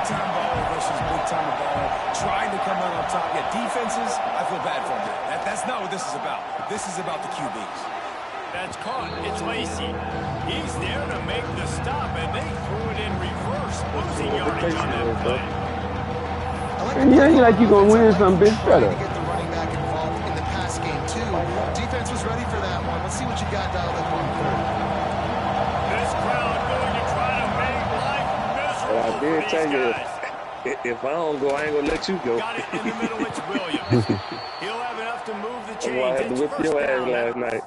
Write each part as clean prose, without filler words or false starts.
big-time baller versus big-time baller, trying to come out on top. Yeah, defenses, I feel bad for them. That's not what this is about. This is about the QBs. That's caught. It's Lacey. He's there to make the stop, and they threw it in reverse, losing yardage on that play. And you ain't like you gonna win some bitch better. To get the running back involved in the pass game too. Defense was ready for that one. Let's see what you got dialed up on third. This crowd going to try to make life miserable. I did tell you, if I don't go, I ain't gonna let you go. Got it in the middle. It's Williams. He'll have enough to move the chains. I had to whip your ass last night.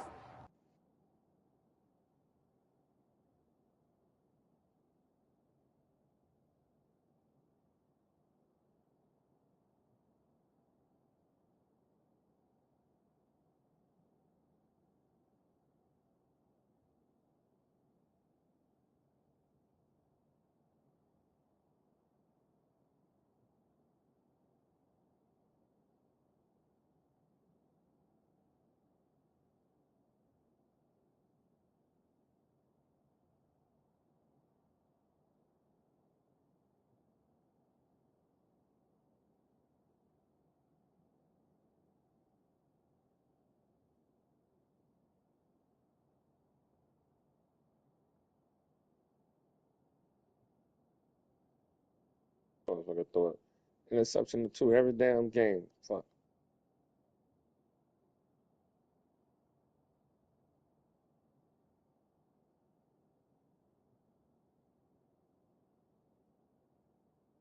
Motherfucker throw it. Interception to 2 every damn game. Fuck.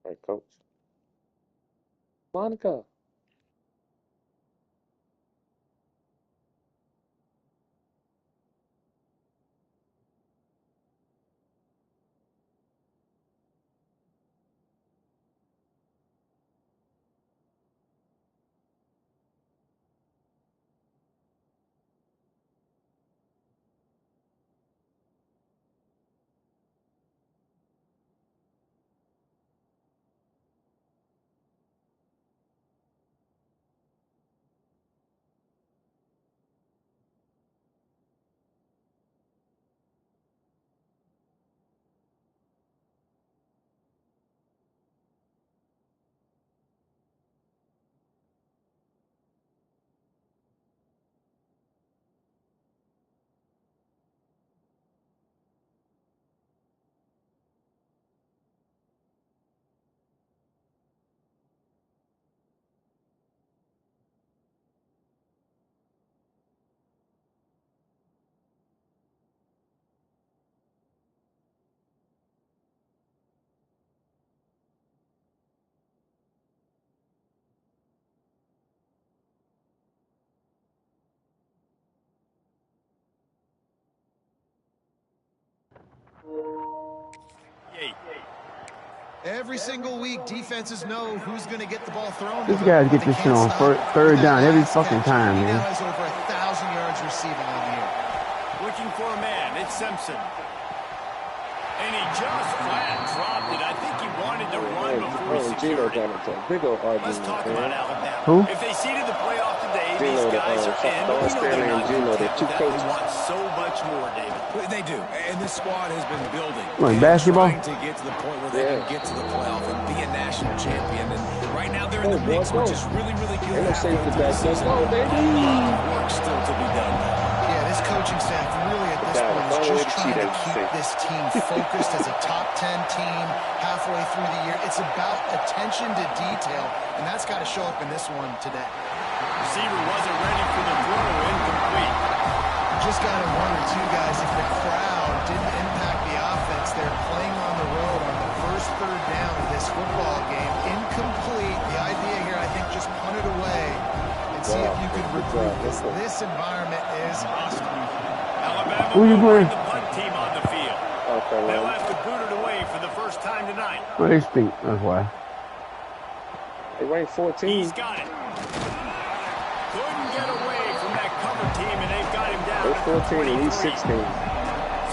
All right, coach. Monica. Every single week, defenses know who's going to get the ball thrown. These guys get this shit on third down every fucking time, man. He now has over 1,000 yards receiving on the year. Looking for a man. It's Simpson. And he just flat dropped it. I think he wanted to run before he secured it. Let's talk about Alabama. Who? If they seeded the playoff today, Gino, these guys are in. Don Stanley and Gino, the two coaches. They want so much more, David. They do, and this squad has been building. Like basketball? Trying to get to the point where they can get to the playoff and be a national champion. And right now they're in the mix, which is really, really good. Ain't no safety back. Let's go, baby. A lot of work still to be done. Yeah, this coaching staff really at this point is just trying to keep this team focused as a top 10 team halfway through the year. It's about attention to detail, and that's got to show up in this one today. Receiver wasn't ready for the throw, incomplete. Just got to wonder, too, guys, if the crowd didn't impact the offense. They're playing on the road on the first third down of this football game. Incomplete. The idea here, I think, just punt it away and see if you can recruit this. This environment is hostile. Alabama Who you playing? the punt team on the field. They'll have to boot it away for the first time tonight. Well, they stink. That's why. They ranked 14. He's got it. Couldn't get away from that cover team, and they've got him down. They're 14 and he's 16.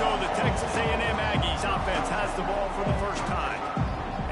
So the Texas A&M Aggies offense has the ball for the first time,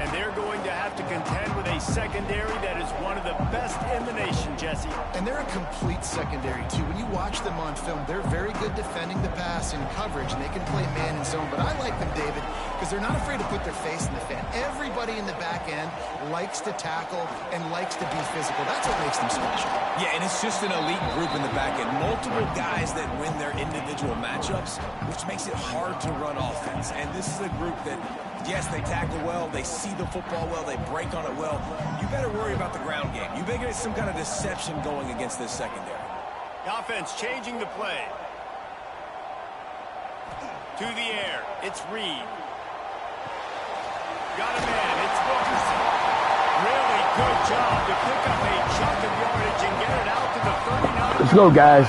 and they're going to have to contend with a secondary that is one of the best in the nation, Jesse. And they're a complete secondary, too. When you watch them on film, they're very good defending the pass and coverage, and they can play man and zone. But I like them, David, because they're not afraid to put their face in the fan. Everybody in the back end likes to tackle and likes to be physical. That's what makes them special. Yeah, and it's just an elite group in the back end. Multiple guys that win their individual matchups, which makes it hard to run offense. And this is a group that, yes, they tackle well, they see the football well, they break on it well. You better worry about the ground game. You better get some kind of deception going against this secondary. The offense changing the play. To the air, it's Reed. Got a man, it's Wilkerson. Really good job to pick up a chunk of yardage and get it out to the 39. Let's go, guys.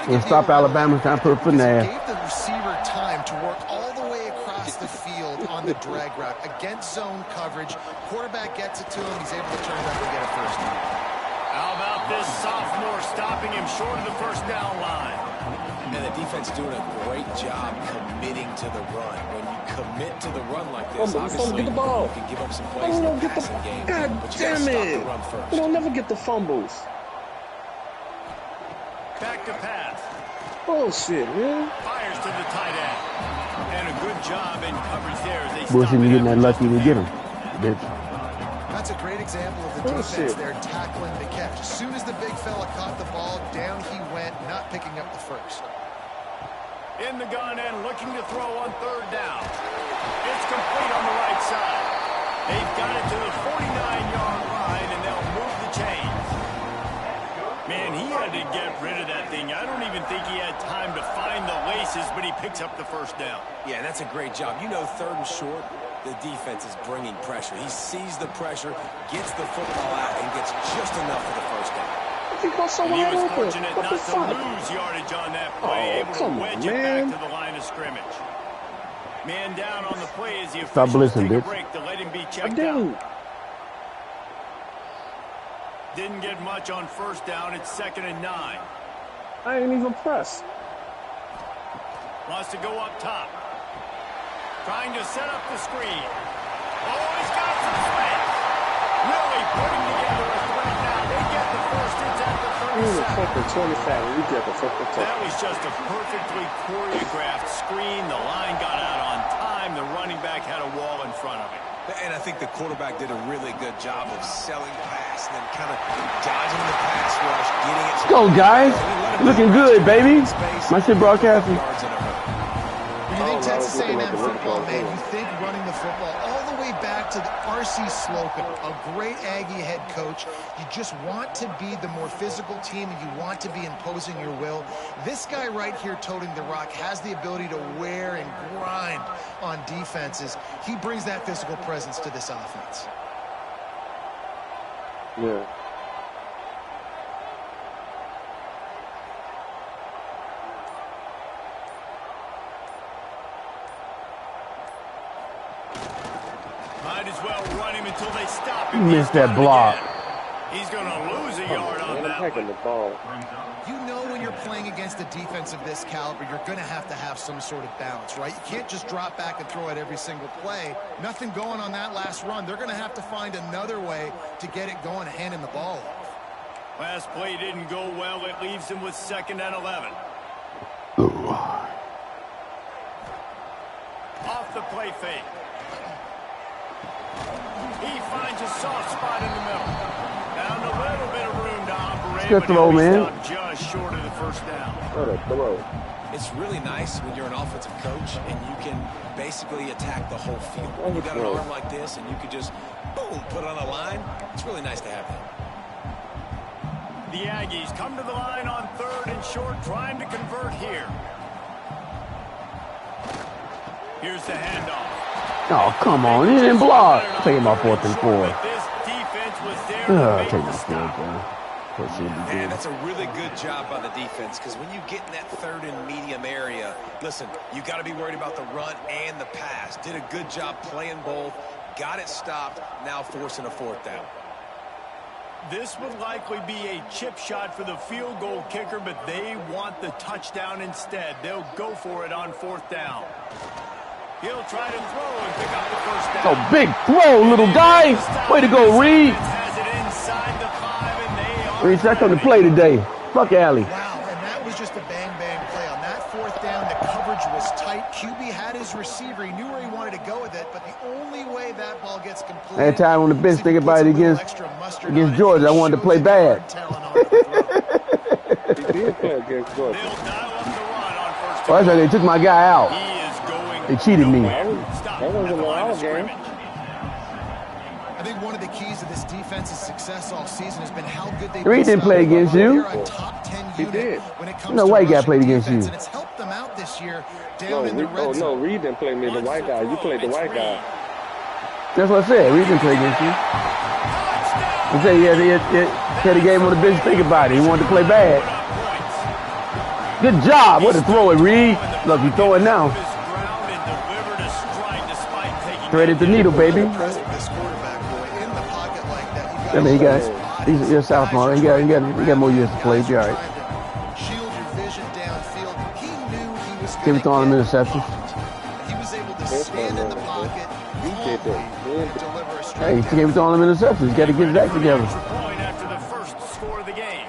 We'll stop Alabama. Time to put a foot in the air. Gave the receiver time to work all the way across the field on the drag route against zone coverage. Quarterback gets it to him. He's able to turn it up and get a first down. How about this sophomore stopping him short of the first down line? And the defense doing a great job committing to the run. When you commit to the run like this, obviously get the ball. you can give up some plays in the passing game. God but you damn gotta stop it! the run first. We don't never get the fumbles. Back to pass. Bullshit, man. Fires to the tight end. And a good job in coverage there as they Bullshit, stop you it getting that after lucky just to a get man. him, bitch. That's a great example of the defense there tackling the catch. As soon as the big fella caught the ball, down he went, not picking up the first. In the gun and looking to throw on third down. It's complete on the right side. They've got it to the 49-yard line, and they'll move the chains. Man, he had to get rid of that thing. I don't even think he had time to find the laces, but he picks up the first down. Yeah, that's a great job. You know, third and short, the defense is bringing pressure. He sees the pressure, gets the football out, and gets just enough for the first down. And he was fortunate not to lose yardage on that play, able to wedge it back to the line of scrimmage. Man down on the play as the officials take a break to let him be checked out. Didn't get much on first down. It's 2nd and 9. I ain't even pressed. Wants to go up top. Trying to set up the screen. Oh, he's got some space. Really putting together a threat now. They get the first. It's at the 37. We get the fucking That was just a perfectly choreographed screen. The line got out on time. The running back had a wall in front of him. And I think the quarterback did a really good job of selling pass and then kind of dodging the pass rush, getting it. Let's go, guys. Looking good, baby. My shit broadcasting. When you think Texas A&M football, man, you think running the football all the way back to the R.C. Slocum, a great Aggie head coach. You just want to be the more physical team, and you want to be imposing your will. This guy right here toting the rock has the ability to wear and grind on defenses. He brings that physical presence to this offense. Yeah. Might as well run him until they stop him. Missed that block. He's going to lose a yard on that one. The ball. You know when you're playing against a defense of this caliber, you're going to have some sort of balance, right? You can't just drop back and throw it every single play. Nothing going on that last run. They're going to have to find another way to get it going and hand him the ball off. Last play didn't go well. It leaves him with 2nd and 11. Off the play fake. He finds a soft spot in the middle. Found a little bit of room to operate, Good throw, but man. stopped just short of the first down. What a throw. It's really nice when you're an offensive coach and you can basically attack the whole field. When you got an arm like this and you could just, boom, put it on a line, it's really nice to have that. The Aggies come to the line on 3rd and short, trying to convert here. Here's the handoff. Oh, come on. He didn't block. Take him off 4th and 4. This defense was there to make Take the my stop. field, bro. Man, that's a really good job by the defense because when you get in that 3rd and medium area, listen, you got to be worried about the run and the pass. Did a good job playing both, got it stopped, now forcing a 4th down. This would likely be a chip shot for the field goal kicker, but they want the touchdown instead. They'll go for it on 4th down. He'll try to throw and pick up the first down. Oh, big throw, little guy. Way to go, Reed. Has it inside the 5, and they are Reed, that's on the play today. Fuck Alley. Wow, and that was just a bang-bang play. On that 4th down, the coverage was tight. QB had his receiver. He knew where he wanted to go with it, but the only way that ball gets completed... That time on the bench thinking about it against Georgia, I wanted to play bad. He did play against Georgia. They'll dial up the run on first Well, that's why they took my guy out. He is going They cheated me. That wasn't an all game. I think one of the keys to this defense's success all season has been how good they've Reed didn't play against you. They're a top 10 He unit did. when it comes No to white guy rushing played against defense, you. and it's helped them out this year No, down in the red zone. Reed didn't play me, the white guy. You played the white guy. That's what I said. Reed didn't play against you. I said he had a game on the bench. Think about it. He wanted to play bad. Good job. What a throw it, Reed. Look, you throw it now. Threaded the needle, baby. This quarterback boy in the pocket like that. I mean, he's a sophomore. He got more years to play. He'll be all right. Shield your vision downfield. He knew he was Give it throwing him interception. He was able to stand in the pocket did that. and deliver a straight Hey, he gave it throwing him interceptions. He's got to get his act together. Point after the first score of the game.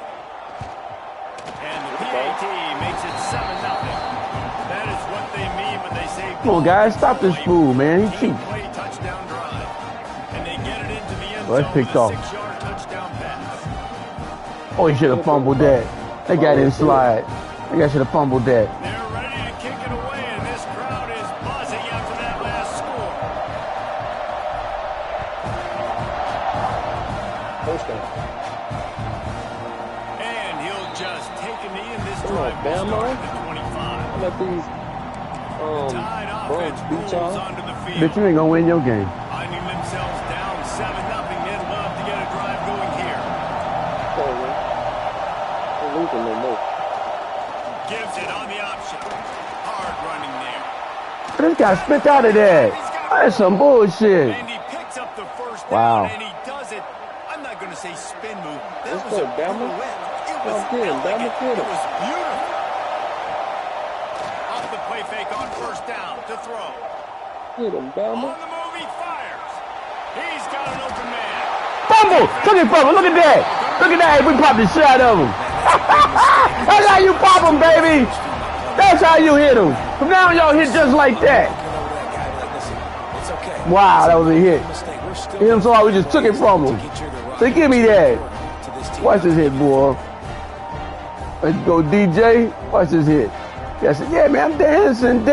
And the PAT makes it 7-0. That is what they mean when they say... Come on, guys. Stop this fool, man. He's cheap. Play touchdown drive. And they get it into the end Well, that's zone picked with a off. 6-yard touchdown pass. Oh, he should have fumbled that. That guy didn't slide. That guy should have fumbled that. They're ready to kick it away, and this crowd is buzzing after that last score. First down. And he'll just take a knee, and this Come on, drive will Bama. start at the 25. Let these Tied bums offense beat rolls y'all. onto the Bitch, field. you ain't gonna win your game. Finding themselves down 7-0. They'd love to get a drive going here. They're losing no more. Gives it on the option. Hard running there. This guy spit out of that. That's some bullshit. And he picks up the first Wow. down, and he does it. I'm not going to say spin move. That Let's was go, a Bama. pirouette. It Go was get him, Bama, elegant. get him. It was beautiful. Off the play fake on first down to throw. Get him, Bama. On the move, he fires. He's got an open man. Fumble! Look at fumble. Look at that. Look at that. We popped the shit out of him. That's how you pop him, baby. That's how you hit him. From now on, y'all hit just like that. Wow, that was a hit. Hit him so hard, we just took it from him. So give me that. Watch this hit, boy. Let's go, DJ. Watch this hit. Yes, yeah, man, I'm dancing.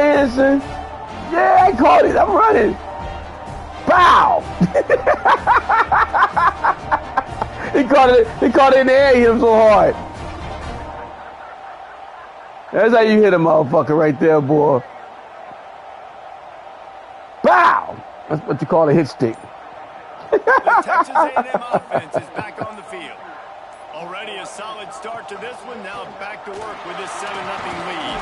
Yeah, I caught it. I'm running. Pow! He caught it in the air. He hit him so hard. That's how you hit a motherfucker right there, boy. Pow! That's what you call a hit stick. The Texas A&M offense is back on the field. Already a solid start to this one. Now back to work with this 7-0 lead.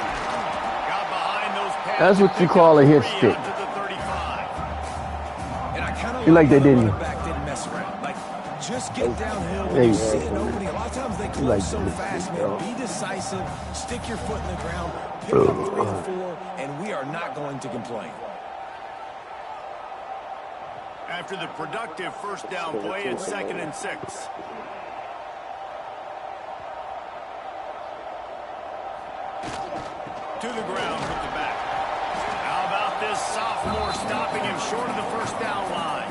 Got behind those pads. That's what you call a hit stick. To the 35. And I kind of You like that, didn't you? back didn't mess around. Like, just get downhill when There you you see go. an opening. A lot of times they close like so that, fast, yo. man. Be decisive, stick your foot in the ground, pick up 3 or 4, and we are not going to complain. After the productive first down play, it's 2nd and 6. To the ground with the back. How about this sophomore stopping him short of the first down line?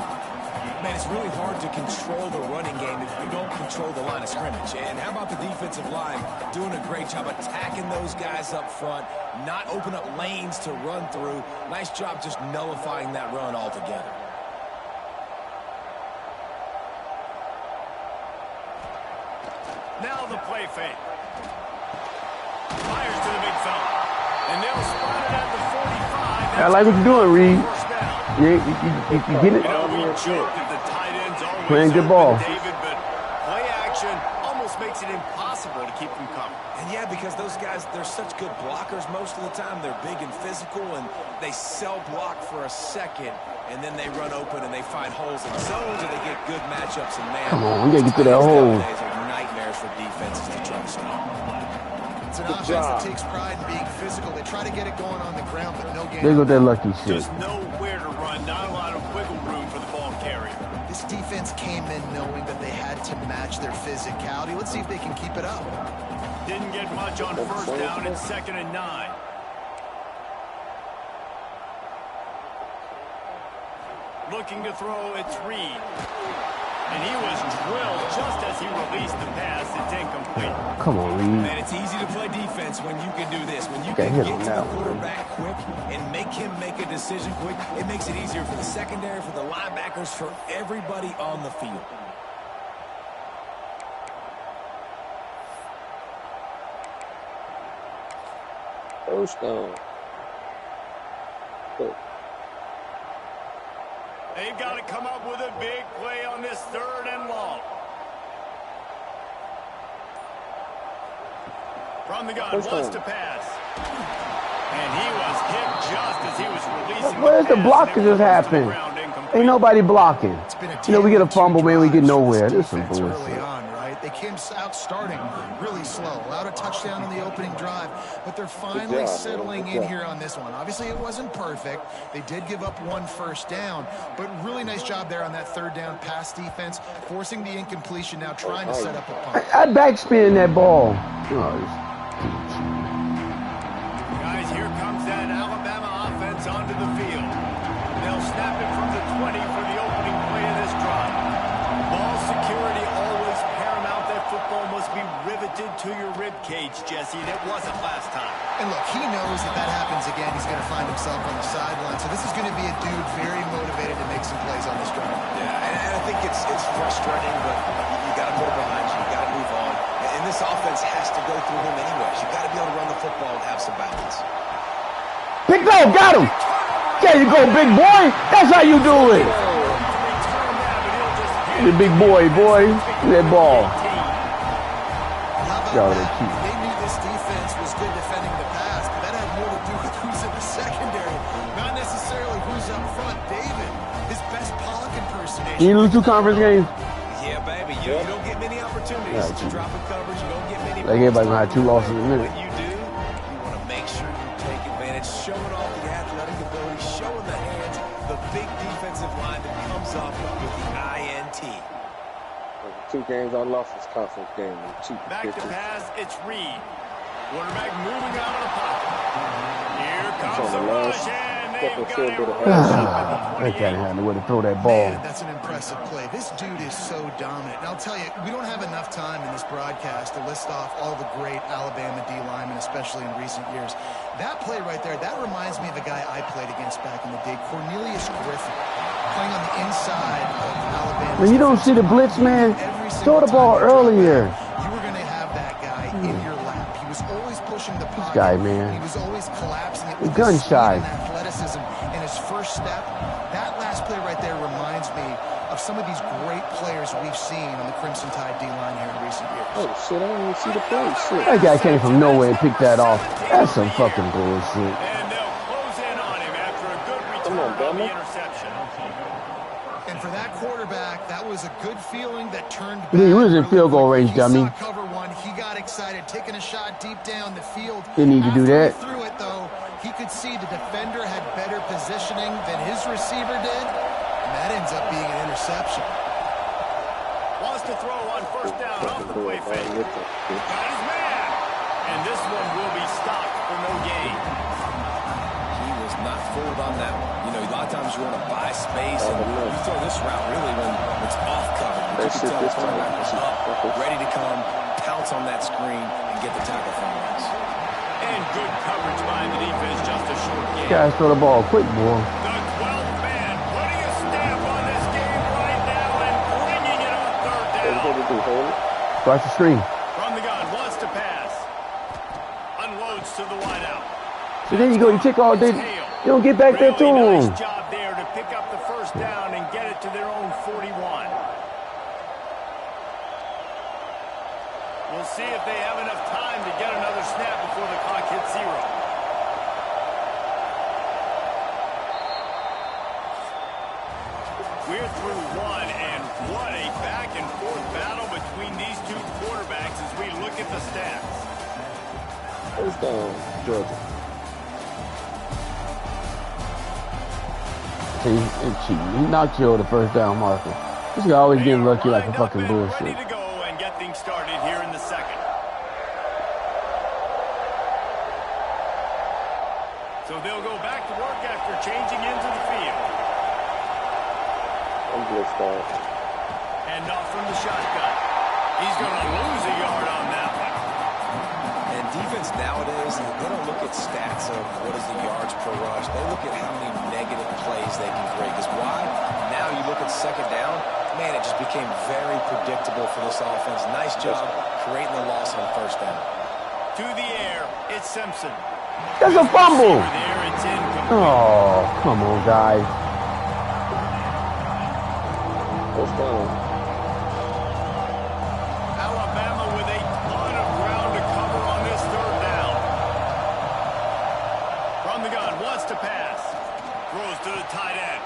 Man, it's really hard to control the running game if you don't control the line of scrimmage. And how about the defensive line doing a great job attacking those guys up front, not open up lanes to run through. Nice job just nullifying that run altogether. Now the play fake. Fires to the big fella. And they'll spot it at the 45. I like what you're doing, Reed. First down. Yeah, you get it. You know, we joke that the tight ends always Playing good open, ball. David, but play action almost makes it impossible to keep them coming. And yeah, because those guys, they're such good blockers most of the time. They're big and physical, and they sell block for a second, and then they run open and they find holes in zones, and they get good matchups in man. Come on, we gotta get to that hole. These days are nightmares for defenses to try to stop. It's an offense that takes pride in being physical. They try to get it going on the ground, but no gain. They go that lucky shit. Just nowhere to run, not a lot of wiggle room for the ball carrier. This defense came in knowing that they had to match their physicality. Let's see if they can keep it up. Didn't get much on first down and 2nd and 9. Looking to throw, it's Reed. And he was drilled just as he released the pass. It's incomplete. Come on, Reed. Man, it's easy to play defense when you can do this. When you can get to the quarterback quick and make him make a decision quick, it makes it easier for the secondary, for the linebackers, for everybody on the field. First down. They've got to come up with a big play on this 3rd and long. From the gun, wants to pass. And he was hit just as he was releasing. Where's the blockage just happened? Ain't nobody blocking. You know, we get a fumble, man, we get nowhere. This is some bullshit. They came out starting really slow, allowed a touchdown in the opening drive, but they're finally settling in here on this one. Obviously, it wasn't perfect. They did give up 1 first down, but really nice job there on that 3rd down pass defense, forcing the incompletion now, trying to set up a punt. I backspin that ball. Guys, here comes that Alabama offense onto the field. They'll snap it from the 20 for the opening play of this drive. Ball security always paramount. That football must be riveted to your rib cage, Jesse, and it wasn't last time. And look, he knows that that happens again. He's going to find himself on the sideline. So this is going to be a dude very motivated to make some plays on this drive. Yeah, and I think it's frustrating, but you got to put it behind you. You got to move on. And this offense has to go through him anyways. You got to be able to run the football and have some balance. Pick low, got him. There you go, big boy. That's how you do it. The big boy, that ball. They knew this defense was good defending the pass, but that had more to do with who's in the secondary, not necessarily who's up front. David, his best Pollock impersonation. You lose 2 conference games? Yeah, baby. You don't get many opportunities to drop in coverage. You don't get many. Like everybody gonna have 2 losses in a minute. When you do, you want to make sure you take advantage, showing off the athletic ability, showing the hands, the big defensive line that comes up with the INT. 2 games I lost this conference game. Back to pass, it's Reed. Quarterback moving out of the pocket. Here comes the rush, and they've got it. They can't have nowhere to throw that ball. Man, that's an impressive play. This dude is so dominant. And I'll tell you, we don't have enough time in this broadcast to list off all the great Alabama D linemen, especially in recent years. That play right there, that reminds me of a guy I played against back in the day, Cornelius Griffin, playing on the inside of Alabama. When you don't see the blitz, man, throw the ball earlier. You were going to have that guy in your lap. He was always pushing the pocket. This guy, man. He was always collapsing it He's with gun his shy. speed and athleticism. And his first step, that last play right there reminds me of some of these great players we've seen on the Crimson Tide D-line here in recent years. Oh, shit, I didn't even see the play. Shit. That guy came from nowhere and picked that off. That's some fucking bullshit. And they'll close in on him after a good return on the interception. And for that quarterback, that was a good feeling that turned back. He was in field goal range, dummy. He saw cover one. He got excited, taking a shot deep down the field. Didn't need to do that. After he threw it, though, he could see the defender had better positioning than his receiver did, and that ends up being an interception. Wants to throw on first down off the play fake. Got his man. And this one will be stopped for no gain. He was not fooled on that one. You know, a lot of times you want to buy space, and you throw this route really when it's off cover. But you can tell the quarterback was up, ready to come, pounce on that screen, and get the tackle from him. And good coverage by the defense, just a short game. Guys, throw the ball quick, boy. The 12th man putting a stamp on this game right now and bringing it on third down. Start the screen. From the gun, wants to pass. Unloads to the wideout. So there you go. You take all day. You don't get back there to Really him. nice job there to pick up the first down and get it to their own 41. We'll see if they have enough time to get another snap before the clock hits 0. We're through one, and what a back-and-forth battle between these two quarterbacks as we look at the stats. First down, Georgia. See, he's cheating. He knocked you over the first down marker. This guy always getting lucky like a fucking bullshit. Ready to go and get things started here in the second. So they'll go back to work after changing into the field. I'm blitzed out. And off from the shotgun. He's going to lose a yard on that one. And defense nowadays, they don't look at stats of what is the yards per rush. They look at how many negative plays they can create. Because why? Now you look at second down, man, it just became very predictable for this offense. Nice job creating the loss on first down. To the air, it's Simpson. That's a fumble. There, it's incomplete. Oh, come on, guys. First down. Alabama with a ton of ground to cover on this third down. From the gun, wants to pass. Throws to the tight end.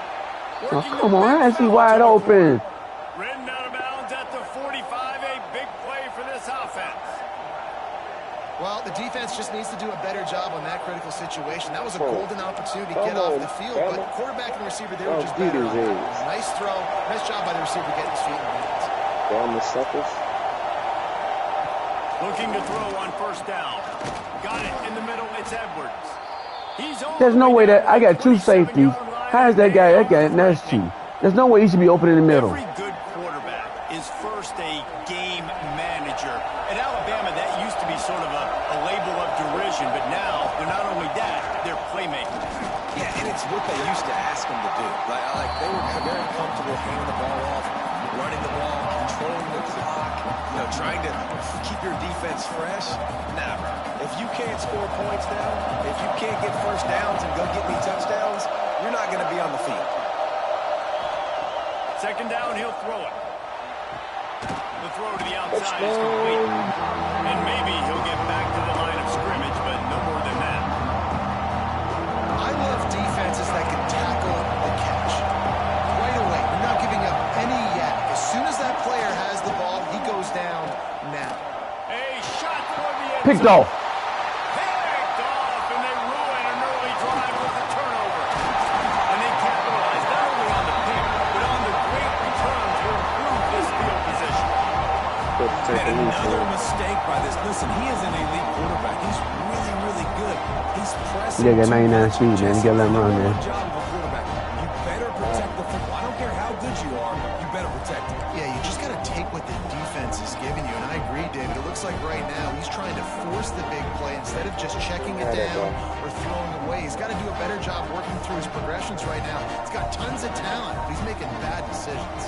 Oh, come on, I see wide open. Ridden out of bounds at the 45, a big play for this offense. Well, the defense just needs to do a better job on that critical situation. That was a golden opportunity to get off the field, but quarterback and receiver, they were just better on that. Nice throw. Nice job by the receiver getting his feet in the hands. Down the suckers. Looking to throw on first down. Got it in the middle. It's Edwards. There's no way that I got two safeties. How is that guy? That's cheap. There's no way he should be open in the middle. Every good quarterback is first a game manager. At Alabama, that used to be sort of a label of derision, but now they're not only that, they're playmakers. Yeah, and it's what they used to ask them to do. Like they were very comfortable handing the ball off, running the ball, controlling the clock, trying to keep your defense fresh. Nah, bro. If you can't score points now, if you can't get first downs and go get me touchdowns, you're not going to be on the field. Second down, he'll throw it. The throw to the outside is complete. And maybe he'll get back to the line of scrimmage, but no more than that. I love defenses that can tackle the catch. Right away, you're not giving up any yak. As soon as that player has the ball, he goes down now. A shot for the end Picked zone. off. Picked off, and they ruin an early drive with the turnover. And they capitalize not only on the pick, but on the great return to improve this field position. And another mistake by this. Listen, he is an elite quarterback. He's really, really good. He's pressing. Yeah, got 99 speed, man. You gotta let him run, man. Job of a quarterback. You better protect the football. I don't care how good you are. You better protect it. Yeah, you just got to take what the defense is giving you. And I agree, David. It looks like right now he's trying to force the big play instead of just checking it down or throwing away. He's got to do a better job working through his progressions right now. He's got tons of talent, but he's making bad decisions.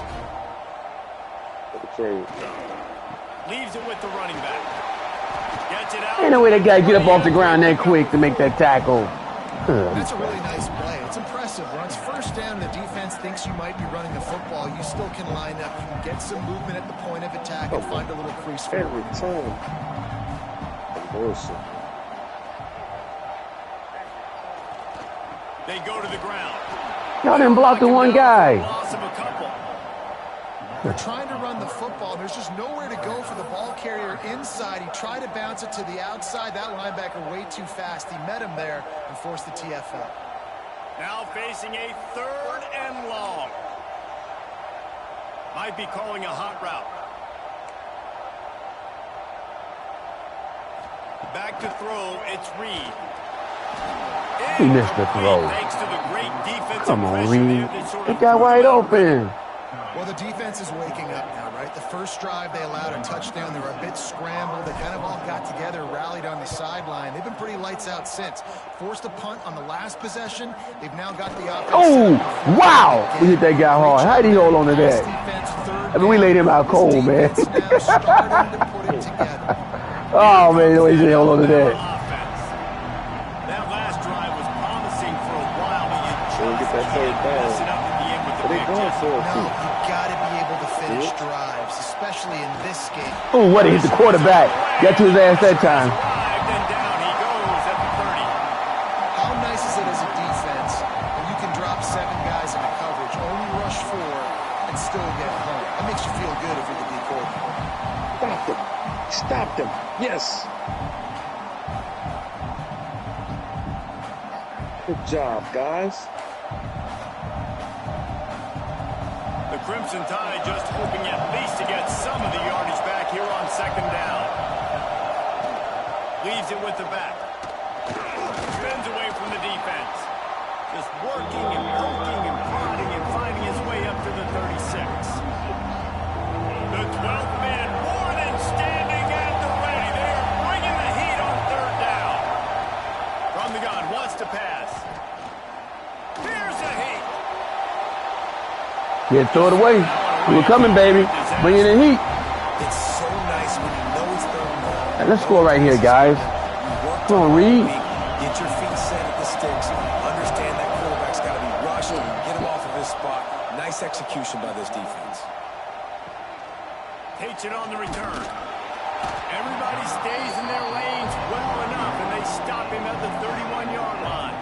Leaves it with the running back. Gets it out. Ain't no way that guy get up off the ground that quick to make that tackle. That's a really nice play. It's impressive. When it's first down, the defense thinks you might be running the football. You still can line up. You can get some movement at the point of attack and find a little crease for Every time. Bullshit. They go to the ground. Y'all didn't block the one guy. Loss of a couple. They're trying to run the football. There's just nowhere to go for the ball carrier inside. He tried to bounce it to the outside. That linebacker way too fast. He met him there and forced the TFL. Now facing a third and long. Might be calling a hot route. Back to throw, it's Reed. He missed the throw. Thanks to the great defensive Come on, pressure Reed. there that sort of It got wide open. Well, the defense is waking up now, right? The first drive, they allowed a touchdown. They were a bit scrambled. They kind of all got together, rallied on the sideline. They've been pretty lights out since. Forced a punt on the last possession. They've now got the offense. Oh, wow. We hit that guy hard. How did he hold on to that? I mean, we laid him out cold, man. Oh, man, the way he hold on to that. That last drive was promising for a while, but you Get that third down. mess it up at the end with the But they big going hit. for it, No, too. you got to be able to finish drives, especially in this game. Oh, what? He hit the quarterback. Got to his ass that time. Arrived and down he goes at the 30. How nice is it as a defense when you can drop 7 guys into coverage, only rush 4, and still get home? That makes you feel good if you're the D coordinator. Stop them. Stop them. Yes. Good job, guys. The Crimson Tide just hoping at least to get some of the yardage back here on second down. Leaves it with the back. Spins away from the defense. Just working and poking and prodding and finding his way up to the 36. The 12th man more than standing at the ready. They are bringing the heat on third down. From the gun, wants to pass. Here's the heat. Yeah, throw it away. We're coming, baby. Bring in the heat. It's so nice when you know it's third and long. Right, let's score right here, guys. Come on, Reed. Get your feet set at the sticks. Understand that quarterback's got to be rushed. Get him off of his spot. Nice execution by this defense. Takes it on the return. Everybody stays in their lanes well enough, and they stop him at the 31-yard line.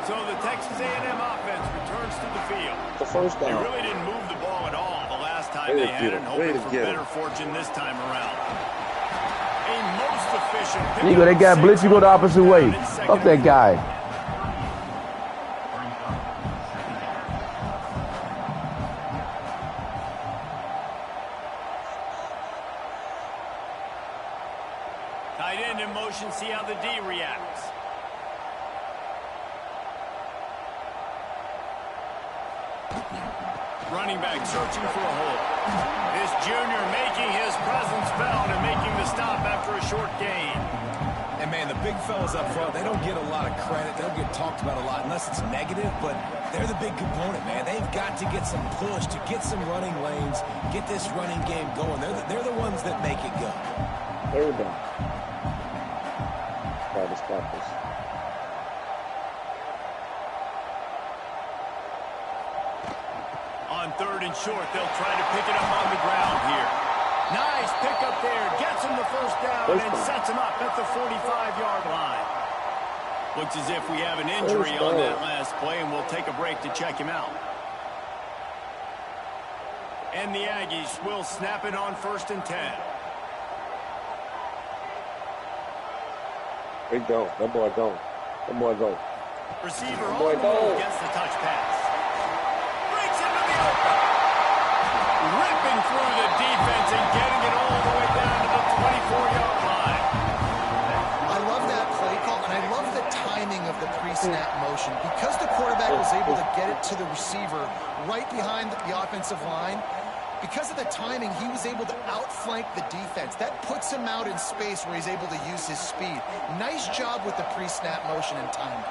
So the Texas A&M offense returns to the field. The first They down. really didn't move the ball at all the last time they had it, hoping for better fortune this time around. A most efficient pick. You go, that guy blitz, you go the opposite way. Fuck that guy. Tight end in motion, see how the D reacts. Running back searching for a hole. This junior making his presence felt and making the stop after a short gain. And, man, the big fellas up front, they don't get a lot of credit. They don't get talked about a lot unless it's negative, but they're the big component, man. They've got to get some push, to get some running lanes, get this running game going. They're the ones that make it go. Third down. Try to stop this. On third and short, they'll try to pick it up on the ground here. Nice pick up there. Gets him the first down and sets him up at the 45-yard line. Looks as if we have an injury on that last play, and we'll take a break to check him out. And the Aggies will snap it on 1st and 10. Big go. That boy go. That boy go. Receiver on the move gets the touch pass. Breaks into the open. Ripping through the defense and getting it all the way down to the 24-yard line. I love that play call, and I love the timing of the pre-snap motion. Because the quarterback was able to get it to the receiver right behind the offensive line, because of the timing, he was able to outflank the defense. That puts him out in space where he's able to use his speed. Nice job with the pre-snap motion and timing.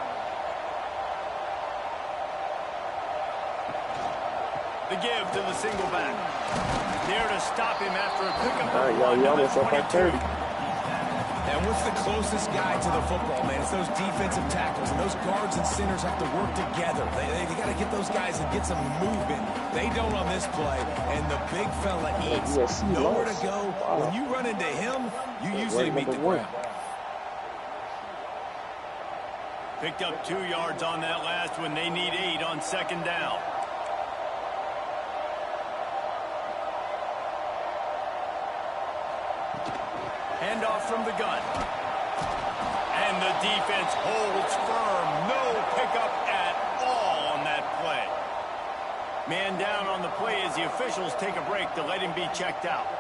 The give to the single back. There to stop him after a pickup All right, of y'all 1 to almost the up at 22. 30. And what's the closest guy to the football, man? It's those defensive tackles, and those guards and centers have to work together. They got to get those guys and get some movement. They don't on this play, and the big fella eats. Nowhere to go. When you run into him, you usually meet the ground. Picked up 2 yards on that last one. They need 8 on second down. Handoff from the gun. And the defense holds firm. No pickup at all on that play. Man down on the play as the officials take a break to let him be checked out.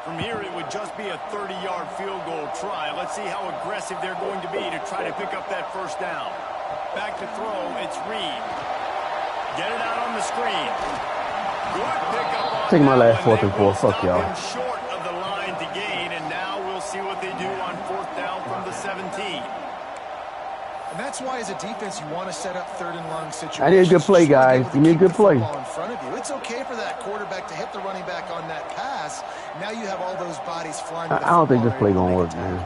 From here, it would just be a 30-yard field goal try. Let's see how aggressive they're going to be to try to pick up that first down. Back to throw, it's Reed. Get it out on the screen. Good pickup on Take my last that one. 4th and They 4. will Fuck stop y'all. him short of the line to gain, and now we'll see what they do on 4th down from the 17. And that's why, as a defense, you want to set up 3rd and long situations. I need a good play, guys. Give me a good play. In front of you. It's okay for that quarterback to hit the running back on that pass. Now you have all those bodies flying. I don't think this play gonna work, man.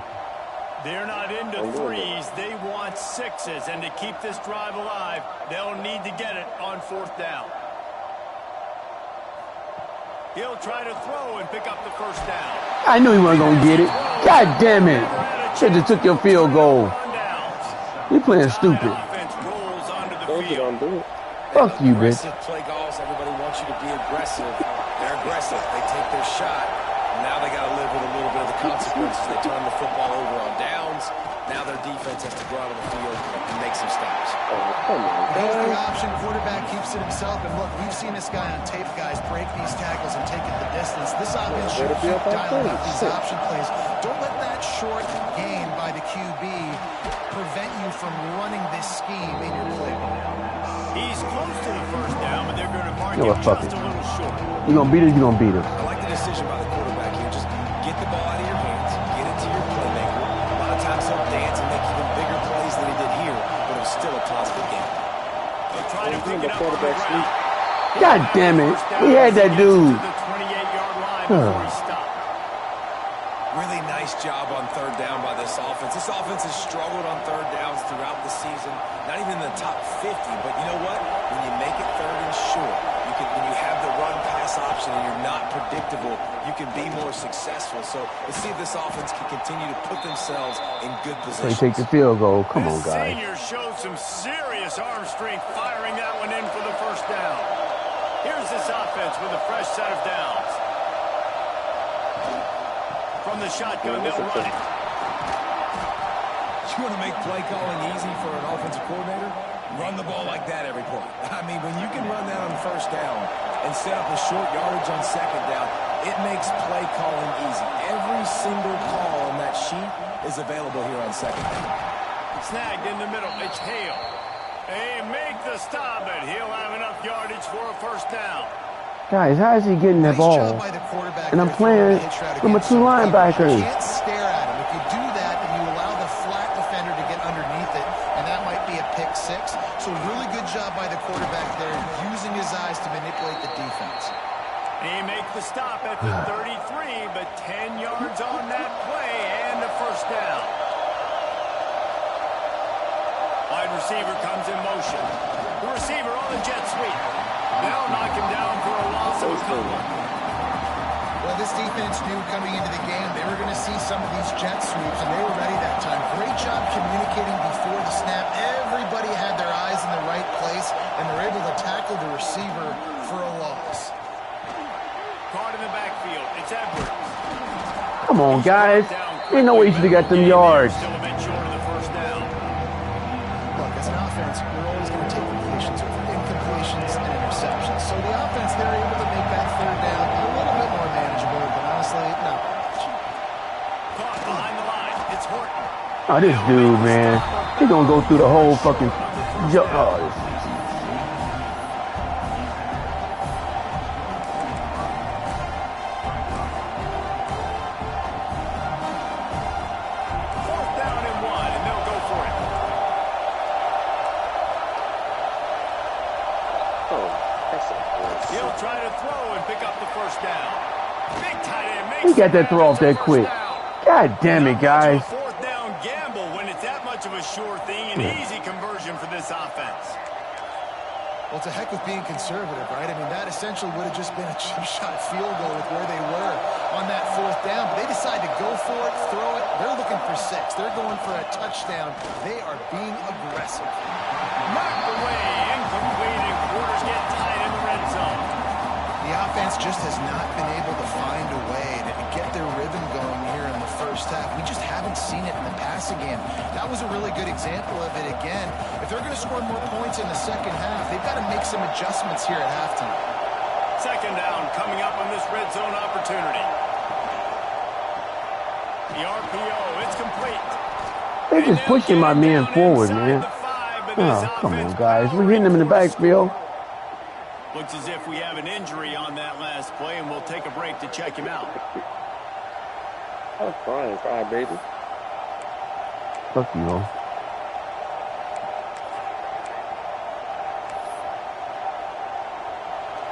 They're not into 3s. They want 6s. And to keep this drive alive, they'll need to get it on 4th down. He'll try to throw and pick up the first down. I knew he wasn't gonna get it. God damn it. Should have took your field goal. You playing stupid. Offense rolls onto the Don't you field. don't do it. Fuck you, bitch. Aggressive play calls. Everybody wants you to be aggressive. They're aggressive. They take their shot. Now they got to live with a little bit of the consequences. They turn the football over on downs. Now their defense has to go out on the field and make some stops. There's the option. Quarterback keeps it himself. And look, we've seen this guy on tape, guys, break these tackles and take it the distance. This offense should keep dialing up these option plays. Don't let that short gain by the QB prevent you from running this scheme in your playbook. He's close to the first down, but they're going to mark him fuck just it. a little short. You gonna beat us, you gonna beat us. I like the decision by the quarterback here. Just get the ball out of your hands, get it to your playmaker. A lot of times he'll dance and make even bigger plays than he did here, but it was still a positive game. They'll try to pick it up on the ground. God damn it. We had that dude. To the 28-yard line before he stopped. Really nice job on third down by this offense. This offense has struggled on third downs throughout the season. Not even in the top 50, but you know what? When you make it third and short, when you have the run-pass option and you're not predictable, you can be more successful. So let's see if this offense can continue to put themselves in good So position. you take the field goal. Come on, The guys. senior showed some serious arm strength firing that one in for the first down. Here's this offense with a fresh set of downs. From the shotgun, they'll run it. You want to make play calling easy for an offensive coordinator? Run the ball like that every play. I mean, when you can run that on first down and set up a short yardage on second down, it makes play calling easy. Every single call on that sheet is available here on second down. Snagged in the middle. It's Hale. They make the stop, and he'll have enough yardage for a first down. Guys, how is he getting that Nice ball? job by the quarterback And I'm there throwing playing the hitch route with my against two some linebackers. You can't stare at him. If you do that, then you allow the flat defender to get underneath it, and that might be a pick six. So really good job by the quarterback there, using his eyes to manipulate the defense. They make the stop at the 33, but 10 yards on that play and a first down. Wide receiver comes in motion. The receiver on the jet sweep. They'll knock him down for a loss of a couple. Well, this defense knew coming into the game they were going to see some of these jet sweeps, and they were ready that time. Great job communicating before the snap. Everybody had their eyes in the right place, and they're able to tackle the receiver for a loss. Caught in the backfield. It's Edwards. Come on, guys. Ain't no way you should have got them yards. Still a bit short of the first down. Look, as an offense, we're always going to take completions, incompletions, and interceptions. So the offense, they're able to make that third down a little bit more manageable, but honestly, no. Caught behind the line. It's Horton. Oh, this dude, man. He gonna go through the whole fucking... Fourth down and one, and they'll go for it. He'll try to throw and pick up the first down. Big tight end makes He got that throw off that first quick. down. God damn it, guys. Not much of a fourth down gamble when it's that much of a sure thing, an easy conversion for this offense. Well, it's a heck of being conservative, right? I mean, that essentially would have just been a cheap shot field goal with where they were on that fourth down. But they decide to go for it, throw it. They're looking for six. They're going for a touchdown. They are being aggressive. Knocked away, incomplete, and quarters get tight in the red zone. The offense just has not been able to find a way to get their rhythm going here in the first half. We just haven't seen it in the passing game. That was a really good example of it again. If they're going to score more points in the second half, they've got to make some adjustments here at halftime. Second down coming up on this red zone opportunity. The RPO, it's complete. They're just pushing my man forward, man. Oh, come on, guys. We're hitting them in the backfield. Looks as if we have an injury on that last play, and we'll take a break to check him out. Oh, fine, fine, baby. Fuck you, ho.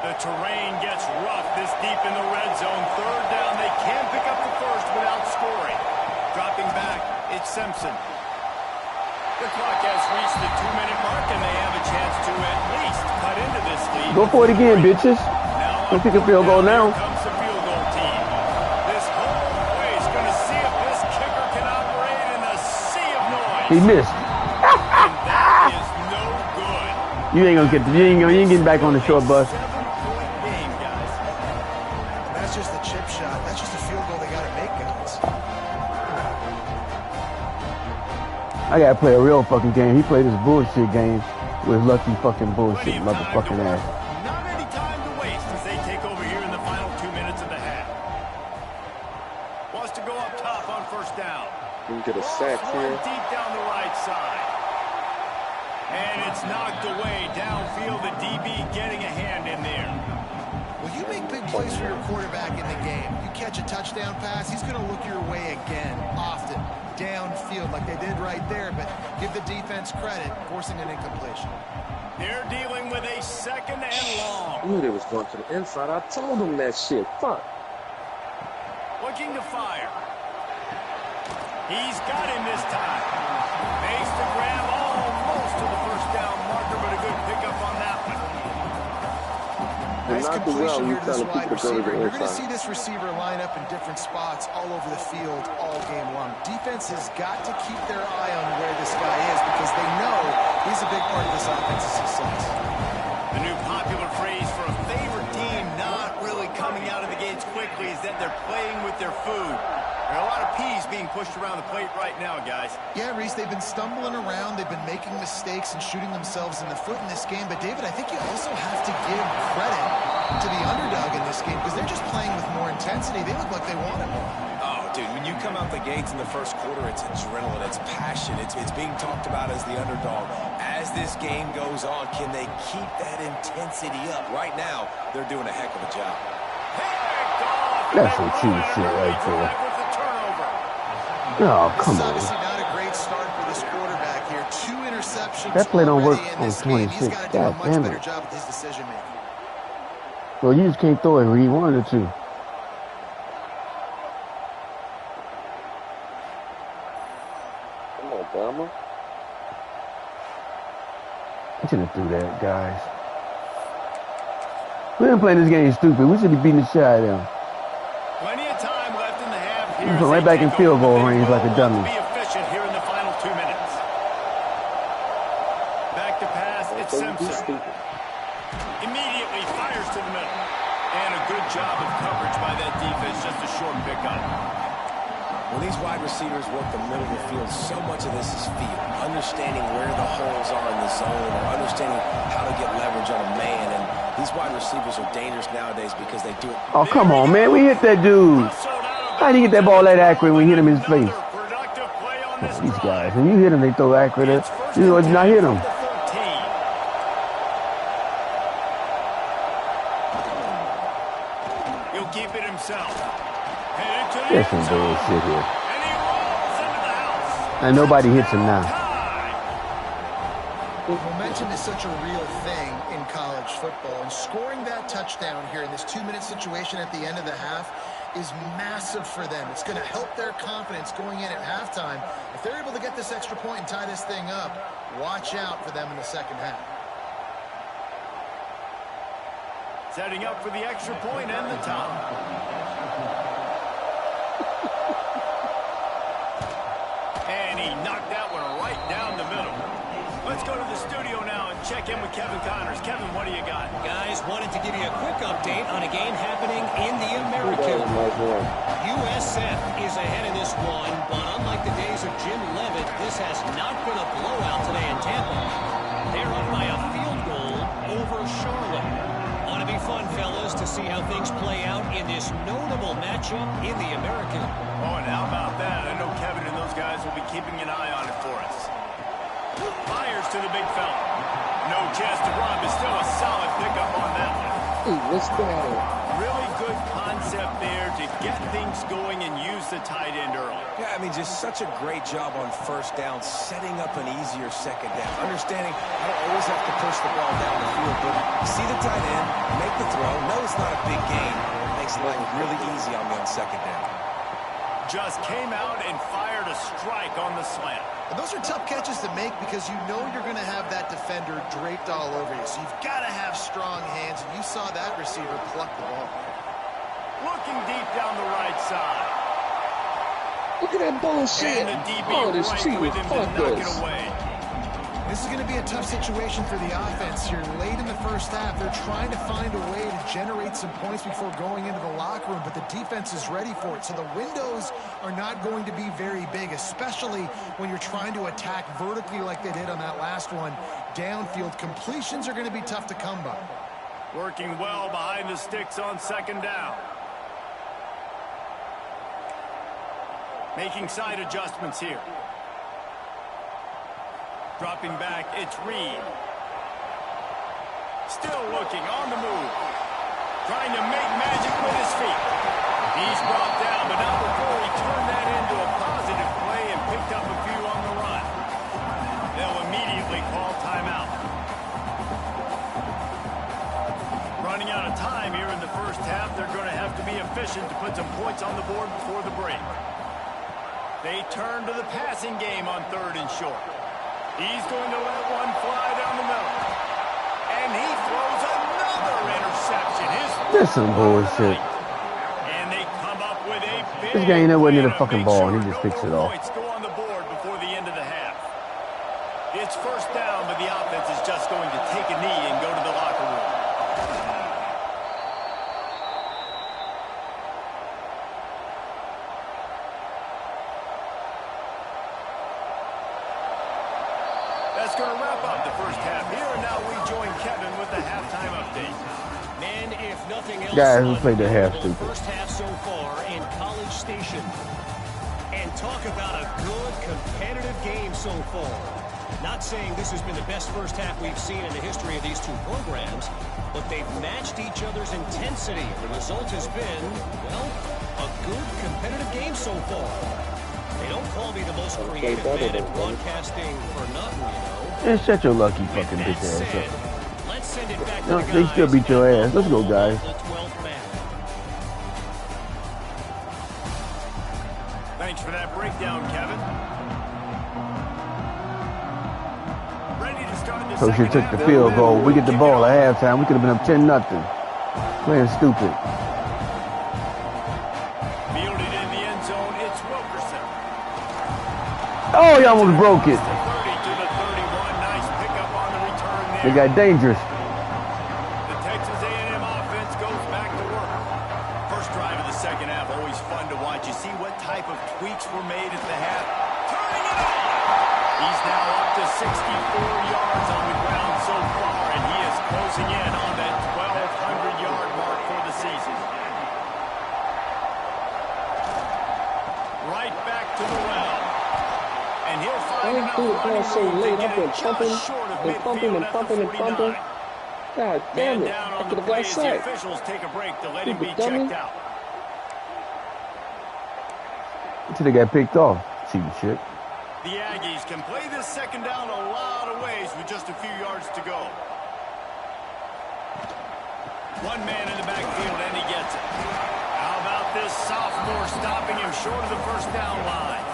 The terrain gets rough this deep in the red zone. Third down, they can't pick up the first without scoring. Dropping back, it's Simpson. The clock has reached the 2-minute mark, and they have a chance to at least cut into this lead. Go for it again, bitches. Don't kick a field goal now. Here comes the field goal team. This whole place going to see if this kicker can operate in a sea of noise. He missed. And that is no good. You ain't gonna get. You ain't getting back on the short bus. 7-point game, guys. That's just a chip shot. That's just a field I gotta play a real fucking game. He played this bullshit game with lucky fucking bullshit motherfucking ass. Not any time to waste as they take over here in the final 2 minutes of the half. Wants to go up top on first down. You can get a sack here. Deep down the right side. And it's knocked away downfield. The DB getting a hand in there. Well, you make big plays for your quarterback in the game. You catch a touchdown pass, he's going to look your way again, often, downfield like they did right there, but give the defense credit, forcing an incompletion. They're dealing with a second and long. I knew they was going to the inside. I told them that shit. Fuck. Looking to fire. He's got him this time. Makes the grab almost to the first down marker, but a good pickup on that one. Nice completion here to this wide receiver. You're going to see this receiver line up in different spots all over the field all game long. Defense has got to keep their eye on where this guy is because they know he's a big part of this offense's success. The new popular phrase for a favorite team not really coming out of the gates quickly is that they're playing with their food. There are a lot of peas being pushed around the plate right now, guys. Yeah, Reese, they've been stumbling around. They've been making mistakes and shooting themselves in the foot in this game. But, David, I think you also have to give credit to the underdog in this game because they're just playing with more intensity. They look like they want it more. Oh, dude, when you come out the gates in the first quarter, it's adrenaline, it's passion, it's being talked about as the underdog. As this game goes on, can they keep that intensity up? Right now, they're doing a heck of a job. That's some cheap shit right there. Oh, come on. Obviously not a great start for this quarterback here. 2 interceptions. That play don't work in on this 26. He's got to do a God much damn better it. job with his decision making. Well, you just can't throw it where you wanted to. Come on, Bama. I shouldn't have threw that, guys. We didn't play this game stupid. We should be beating the shit out of them. Plenty of time left in the half. He's right back in field goal range like a dummy. Be efficient here in the final 2 minutes. Back to pass. It's Simpson. Immediately fires to the middle. And a good job of coverage by that defense. Just a short pickup. When these wide receivers work the middle of the field, so much of this is feel. Understanding where the holes are in the zone or understanding how to get leverage on a man. And these wide receivers are dangerous nowadays because they do it. Oh, come on, man. We hit that dude. How did he get that ball that accurate when we hit him in his face? These guys, when you hit him, they throw accurate. You know, not hit him. He'll keep it himself. There's some bullshit here. And nobody hits him now. Momentum is such a real thing in college football, and scoring that touchdown here in this 2-minute situation at the end of the half is massive for them. It's going to help their confidence going in at halftime. If they're able to get this extra point and tie this thing up, watch out for them in the second half. Setting up for the extra point and the top. And he knocked that one right down the middle. Let's go to the studio now and check in with Kevin Connors. Kevin, what do you got? Guys, wanted to give you a quick update on a game happening in the American. USF is ahead in this one, but unlike the days of Jim Levitt, this has not been a blowout today in Tampa. They're up by a field goal over Charlotte. Ought to be fun, fellas, to see how things play out in this notable matchup in the American. Oh, and how about that? I know Kevin and those guys will be keeping an eye on it for us. Fires to the big fella. No chance to run, but still a solid pickup on that one. Hey, what's that? Really good concept there to get things going and use the tight end early. Yeah, I mean, just such a great job on first down, setting up an easier second down. Understanding I don't always have to push the ball down the field, but see the tight end, make the throw. No, it's not a big gain. Makes life really easy on me on second down. Just came out and fired a strike on the slant. And those are tough catches to make because you know you're going to have that defender draped all over you. So you've got to have strong hands, and you saw that receiver pluck the ball. Looking deep down the right side. Look at that bullshit. And the DB Oh, this right cheating. with him to Fuck knock this. it away. This is going to be a tough situation for the offense here. Late in the first half, they're trying to find a way to generate some points before going into the locker room, but the defense is ready for it. So the windows are not going to be very big, especially when you're trying to attack vertically like they did on that last one. Downfield completions are going to be tough to come by. Working well behind the sticks on second down. Making side adjustments here. Dropping back, it's Reed. Still looking on the move. Trying to make magic with his feet. He's brought down, but not before he turned that into a positive play and picked up a few on the run. They'll immediately call timeout. Running out of time here in the first half. They're going to have to be efficient to put some points on the board before the break. They turn to the passing game on 3rd and short. He's going to let one fly down the middle. And he throws another interception. That's some bullshit. And they come up with a big This guy ain't nowhere near the win to fucking make ball, sure and he just no picks it more off. points go on the board before the end of the half. It's first down, but the offense is just going to take a knee and go to the locker room. That's going to wrap up the first half here, and now we join Kevin with the halftime update. Man, if nothing else, Guys, we played the half unbelievable stupid. first half so far in College Station. And talk about a good competitive game so far. Not saying this has been the best first half we've seen in the history of these two programs, but they've matched each other's intensity. The result has been, well, a good competitive game so far. They don't call me the most creative man in broadcasting for nothing, you know. Man, shut your lucky fucking That bitch ass said, up. let's send it back to No, the they guys still beat your at ass. Let's go, Buffalo, guys. the 12th man. Thanks for that breakdown, Kevin. Ready to start the So she second took half. the field goal. We get the ball at halftime. We could have been up 10-0. Playing stupid. Fielded in the end zone, it's Wilkerson. Oh, you almost broke it. The 30 to the 31. Nice pickup on the return there. They got dangerous. The Texas A&M offense goes back to work. First drive of the second half, always fun to watch. You see what type of tweaks were made at the half. Turning it on! He's now up to 64 yards on the ground so far, and he is closing in on that 1,200-yard mark for the season. Right back to the well. And he'll find enough running so room to late. get I've been it just pumping short of and pumping midfield and at the pumping and 49. pumping. God damn Man it. down I on could the have play got as the sacked. officials take a break to let him be Stupid dummy. checked out. Until they got picked off. Cheating shit. The Aggies can play this second down a lot of ways with just a few yards to go. One man in the backfield, and he gets it. How about this sophomore stopping him short of the first down line?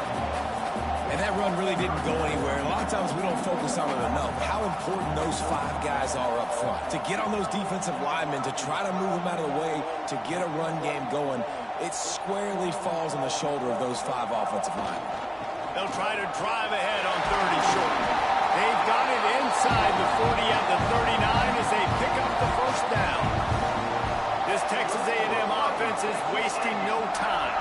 And that run really didn't go anywhere. A lot of times we don't focus on it enough. How important those 5 guys are up front. To get on those defensive linemen, to try to move them out of the way, to get a run game going, it squarely falls on the shoulder of those 5 offensive linemen. They'll try to drive ahead on 3rd and short. They've got it inside the 40 at the 39 as they pick up the first down. This Texas A&M offense is wasting no time.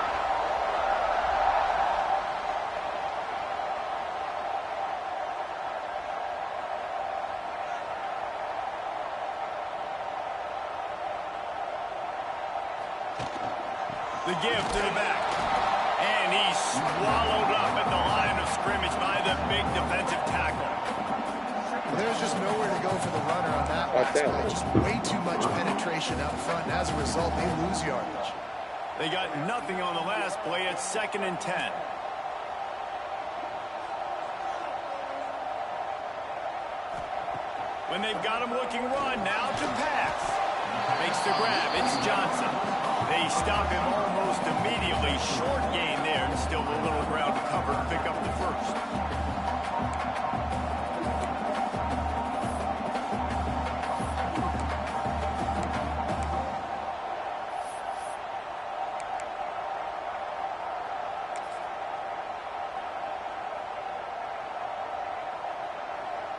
The give to the back. And he's swallowed up at the line of scrimmage by the big defensive tackle. There's just nowhere to go for the runner on that last play. Just way too much penetration out front, and as a result, they lose yardage. They got nothing on the last play. It's 2nd and 10. When they've got him looking run, now to pass. Makes the grab. It's Johnson. They stop him almost immediately. Short gain there, and still a little ground to cover to pick up the first.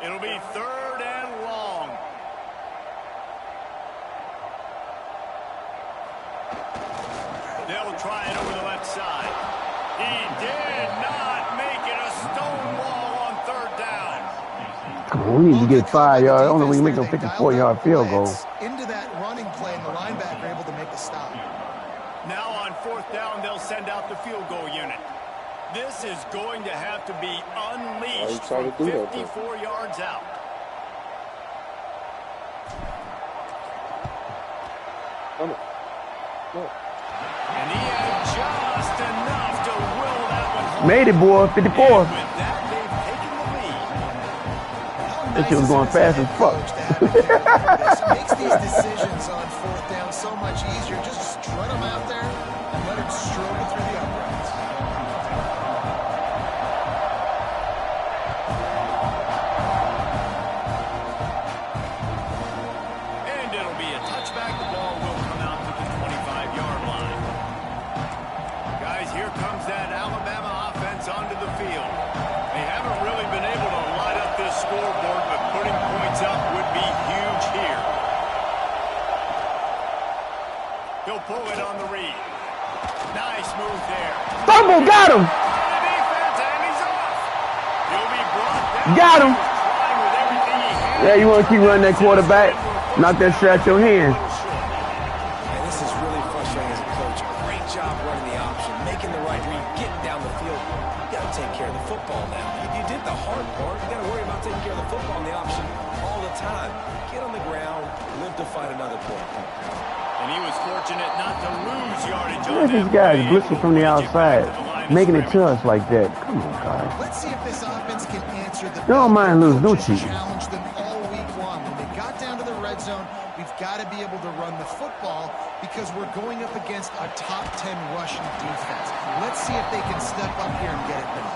It'll be 3rd and long. They'll try it over the left side. He did not make it a stone wall on 3rd down. Come on, we need to get 5 yards. I don't know if we can make no 54-yard field goal. Into that running play, and the linebacker able to make the stop. Now on 4th down, they'll send out the field goal unit. This is going to have to be unleashed from 54 yards out. Come on. And he had just enough to will that one home. Made it, boy. 54. And with that, they've taken the lead. This shit was going fast as fuck. Makes these decisions on 4th down so much easier. Just strut them out there and let him struggle through the uprights. And it'll be a touchback. The ball will come out to the 25-yard line. Guys, here comes that Alabama offense onto the field. They haven't really been able to light up this scoreboard, but putting points up would be huge here. He'll pull it on the read. Nice move there. Fumble, got him. The defense, and he's off. He'll be brought down. Got him. Trying with everything he has. Yeah, you want to keep running that quarterback? Knock that shit out your hand. And this is really frustrating as a coach. Great job running the option, making the right read, getting down the field. You got to take care of the football now. You did the hard part. You got to worry about taking care of the football and the option all the time. Get on the ground, live to fight another point. And he was fortunate not to lose yardage Look on at these that guys play. blitzing from the outside, making it to us like that. Come on, guys. Let's see if this offense can answer the Don't mind losing, don't coaches you? challenged them all week long. When they got down to the red zone, we've got to be able to run the football because we're going up against a top 10 rushing defense. Let's see if they can step up here and get it done.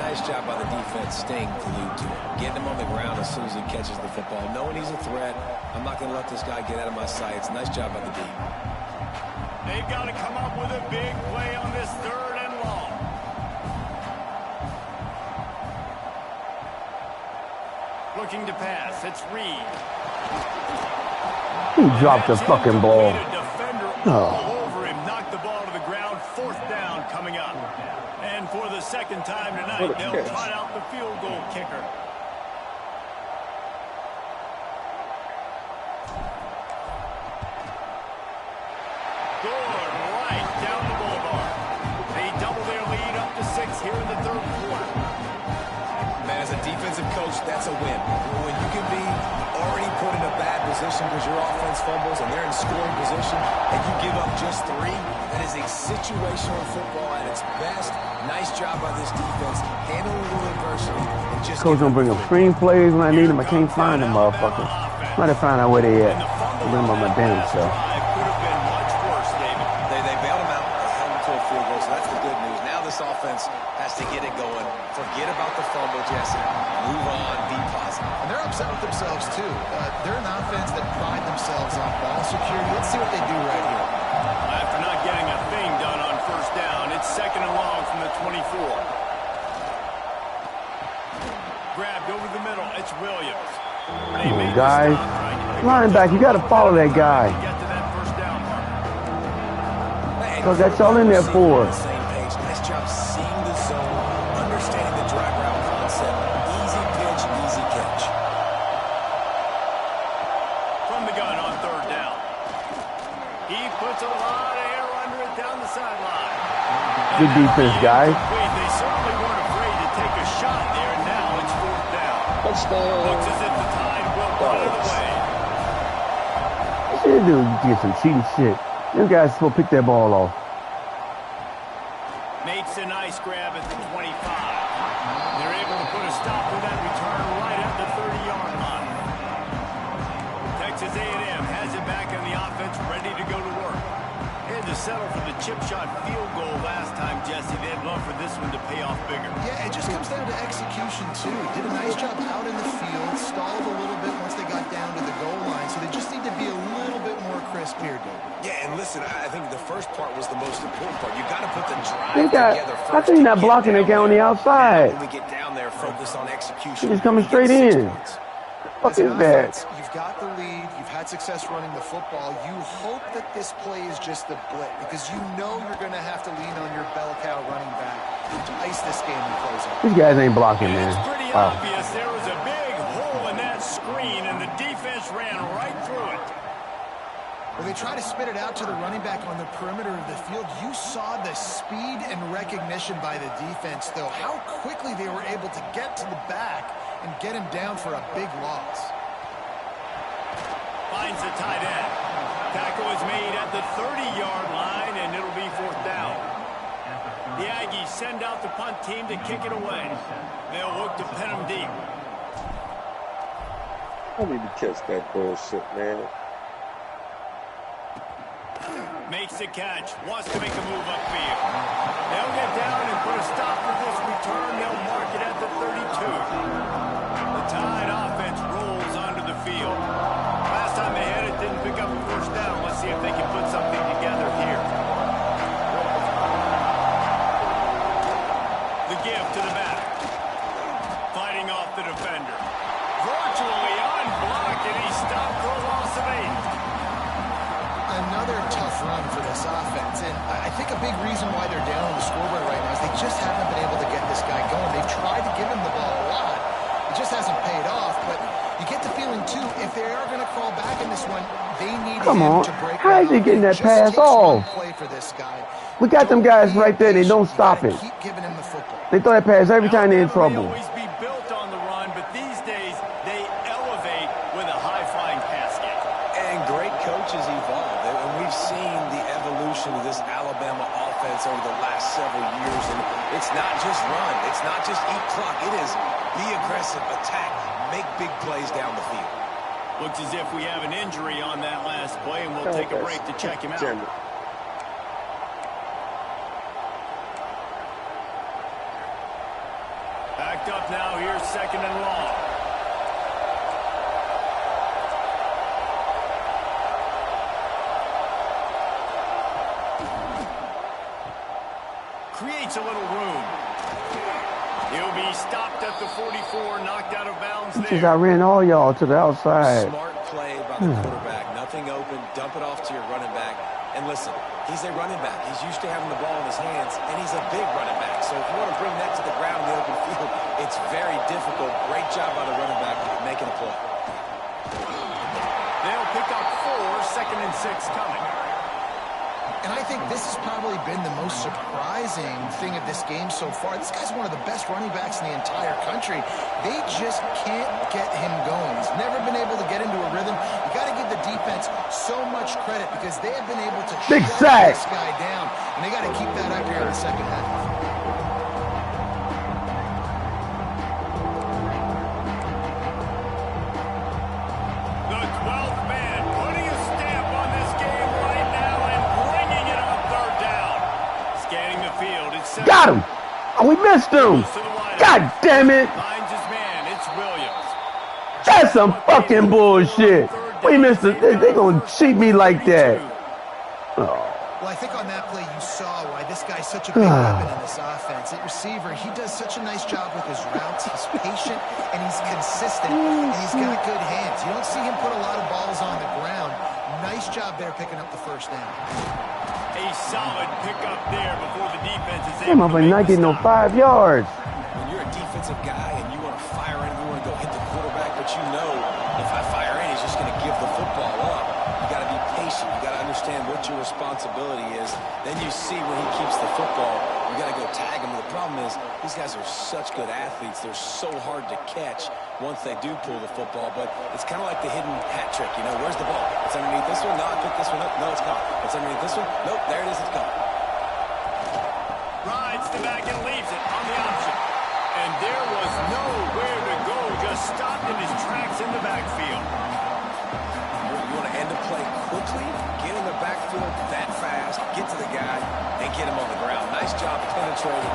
Nice job by the defense staying glued to him, getting him on the ground as soon as he catches the football, knowing he's a threat. I'm not going to let this guy get out of my sights. Nice job by the D. They've got to come up with a big play on this 3rd and long. Looking to pass. It's Reed. He dropped the fucking ball. Defender Oh. all over him. Knocked the ball to the ground. 4th down coming up. And for the 2nd time tonight, they'll trot out the field goal kicker. Good right down the boulevard. They double their lead up to 6 here in the 3rd quarter. Man, as a defensive coach, that's a win. When you can be already put in a bad position because your offense fumbles and they're in scoring position and you give up just 3, that is a situational football at its best. Nice job by this defense, handling a little adversity. And just Coach gonna bring up screen plays when I need them. I can't find them, motherfuckers. Might have found out where they at. I'll bring them on my damn self. Could have been much worse, David. They bailed him out. They held him to a field goal, so that's the good news. Now this offense has to get it going. Forget about the fumble, Jesse. Move on, be positive. And they're upset with themselves, too. They're an offense that pride themselves on ball security. Let's see what they do right here. After not getting a thing done on 1st down, it's 2nd and long from the 24. Grabbed over the middle. It's Williams. They Come made on, the guys. stop, right? Linebacker, you got to follow that guy. Get to that 1st down mark. Because that's all in there for. Same page. Nice job seeing the zone, understanding the drag route concept. Easy pitch, easy catch. From the gun on 3rd down. He puts a lot of air under it down the sideline. Good defense, guys. They certainly weren't afraid to take a shot there, and now it's 4th down. Touchdown. Looks as if the Tide will run it away. Shit, dude, you get some cheating shit. Them guys supposed to pick that ball off. Makes a nice grab at the 25. They're able to put a stop to that return right at the 30-yard line. Texas A&M has it back in the offense, ready to go to work. And to settle for the chip shot field goal last time, Jesse. They'd love for this one to pay off bigger. Yeah, it just comes down to execution, too. Did a nice job out in the field, stalled a little bit once they got down to the goal line, so they just need to be a little bit more crisp here, dude. Yeah, and listen, I think the first part was the most important part. You got to put the drive together first. I think he's not blocking the guy on the outside. When we get down there, focus on execution. He's coming straight in. Fuck is that? You've got the lead. You've had success running the football. You hope that this play is just a blip because you know you're going to have to lean on your bell cow running back to ice this game and close it. These guys ain't blocking, man. It's pretty obvious there was a big hole in that screen, and the defense ran right through it. Well, they try to spit it out to the running back on the perimeter of the field. You saw the speed and recognition by the defense, though. How quickly they were able to get to the back and get him down for a big loss. Finds the tight end. Tackle is made at the 30-yard line, and it'll be 4th down. The Aggies send out the punt team to kick it away. They'll look to pin them deep. I need to catch that bullshit, man. Makes the catch. Wants to make a move upfield. They'll get down and put a stop to this return. They'll mark it at the 32. The Tide offense rolls onto the field. Last time they had it, didn't pick up a first down. Let's see if they can put something together here. The give to the back. Fighting off the defender. Virtually unblocked, and he's stopped for a loss of 8. Another tough run for this offense, and I think a big reason why they're down on the scoreboard right now is they just haven't been able to get this guy going. They've tried to give him the ball a lot. It just hasn't paid off, but you get the feeling, too, if they are going to crawl back in this one, they need him to break. How is he getting that pass off? Play for this guy. We got them guys right there. They don't stop it. Keep giving him the football. They throw that pass every time they're in trouble. Always be built on the run, but these days they elevate with a high-flying pass game. And great coaches evolve. And we've seen the evolution of this Alabama offense over the last several years. And it's not just run. It's not just eat clock. It is be aggressive, attack, make big plays down the field. Looks as if we have an injury on that last play, and we'll take a break to check him out. Backed up now. Here's 2nd and long. Creates a little room. He'll be stopped at the 44, knocked out of bounds there. I ran all y'all to the outside. Smart play by the quarterback. Nothing open. Dump it off to your running back. And listen, he's a running back. He's used to having the ball in his hands, and he's a big running back. So if you want to bring that to the ground in the open field, it's very difficult. Great job by the running back making a play. They'll pick up 4, 2nd and 6 coming. And I think this has probably been the most surprising thing of this game so far. This guy's one of the best running backs in the entire country. They just can't get him going. He's never been able to get into a rhythm. You got to give the defense so much credit because they have been able to shut this guy down. And they got to keep that up here in the second half. Got him! Oh, we missed him! God damn it! That's some fucking bullshit! We missed it. They gonna cheat me like that. Oh. Well, I think on that play you saw why this guy's such a big weapon in this offense. At receiver, he does such a nice job with his routes. He's patient, and he's consistent, and he's got good hands. You don't see him put a lot of balls on the ground. Nice job there picking up the first down. A solid pickup there before the defense is able to not getting no 5 yards. When you're a defensive guy and you want to fire in, you want to go hit the quarterback, but you know if I fire in, he's just going to give the football up. You got to be patient. You got to understand what your responsibility is. Then you see when he keeps the football, you got to go tag him. The problem is these guys are such good athletes. They're so hard to catch once they do pull the football, but it's kind of like the hidden hat trick. You know, where's the ball? It's underneath this one. No, I picked this one up. No, it's gone. It's underneath this one. Nope, there it is. It's gone. Rides the back and leaves it on the option. And there was nowhere to go. Just stopped in his tracks in the backfield. You want to end a play quickly, get in the backfield that fast, get to the guy, and get him on the ground. Nice job penetrating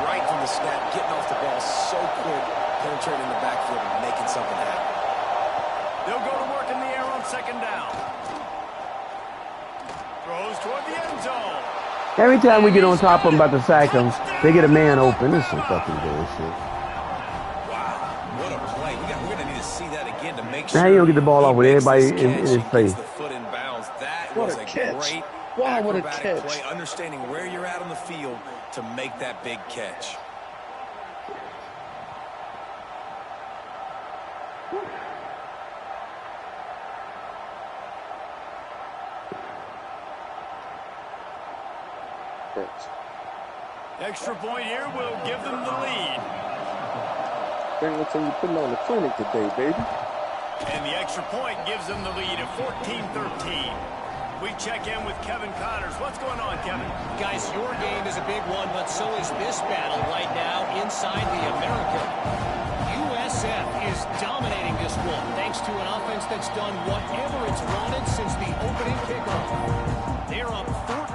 right from the snap, getting off the ball so quick, penetrating the backfield and making something happen. They'll go to work in the air on second down. Throws toward the end zone. Every time we get on top of them about to sack them, they get a man open. This is some fucking bullshit. Wow, what a play. We're going to need to see that again to make sure. Now you don't get the ball off with everybody in his face. The foot in bounds. That What was a a catch. great Wow, what a acrobatic catch. play, understanding where you're at on the field to make that big catch. Extra point here will give them the lead. Binghamton, you putting on the clinic today, baby. And the extra point gives them the lead at 14-13. We check in with Kevin Connors. What's going on, Kevin? Guys, your game is a big one, but so is this battle right now inside the American. USF is dominating this one thanks to an offense that's done whatever it's wanted since the opening kickoff. They're up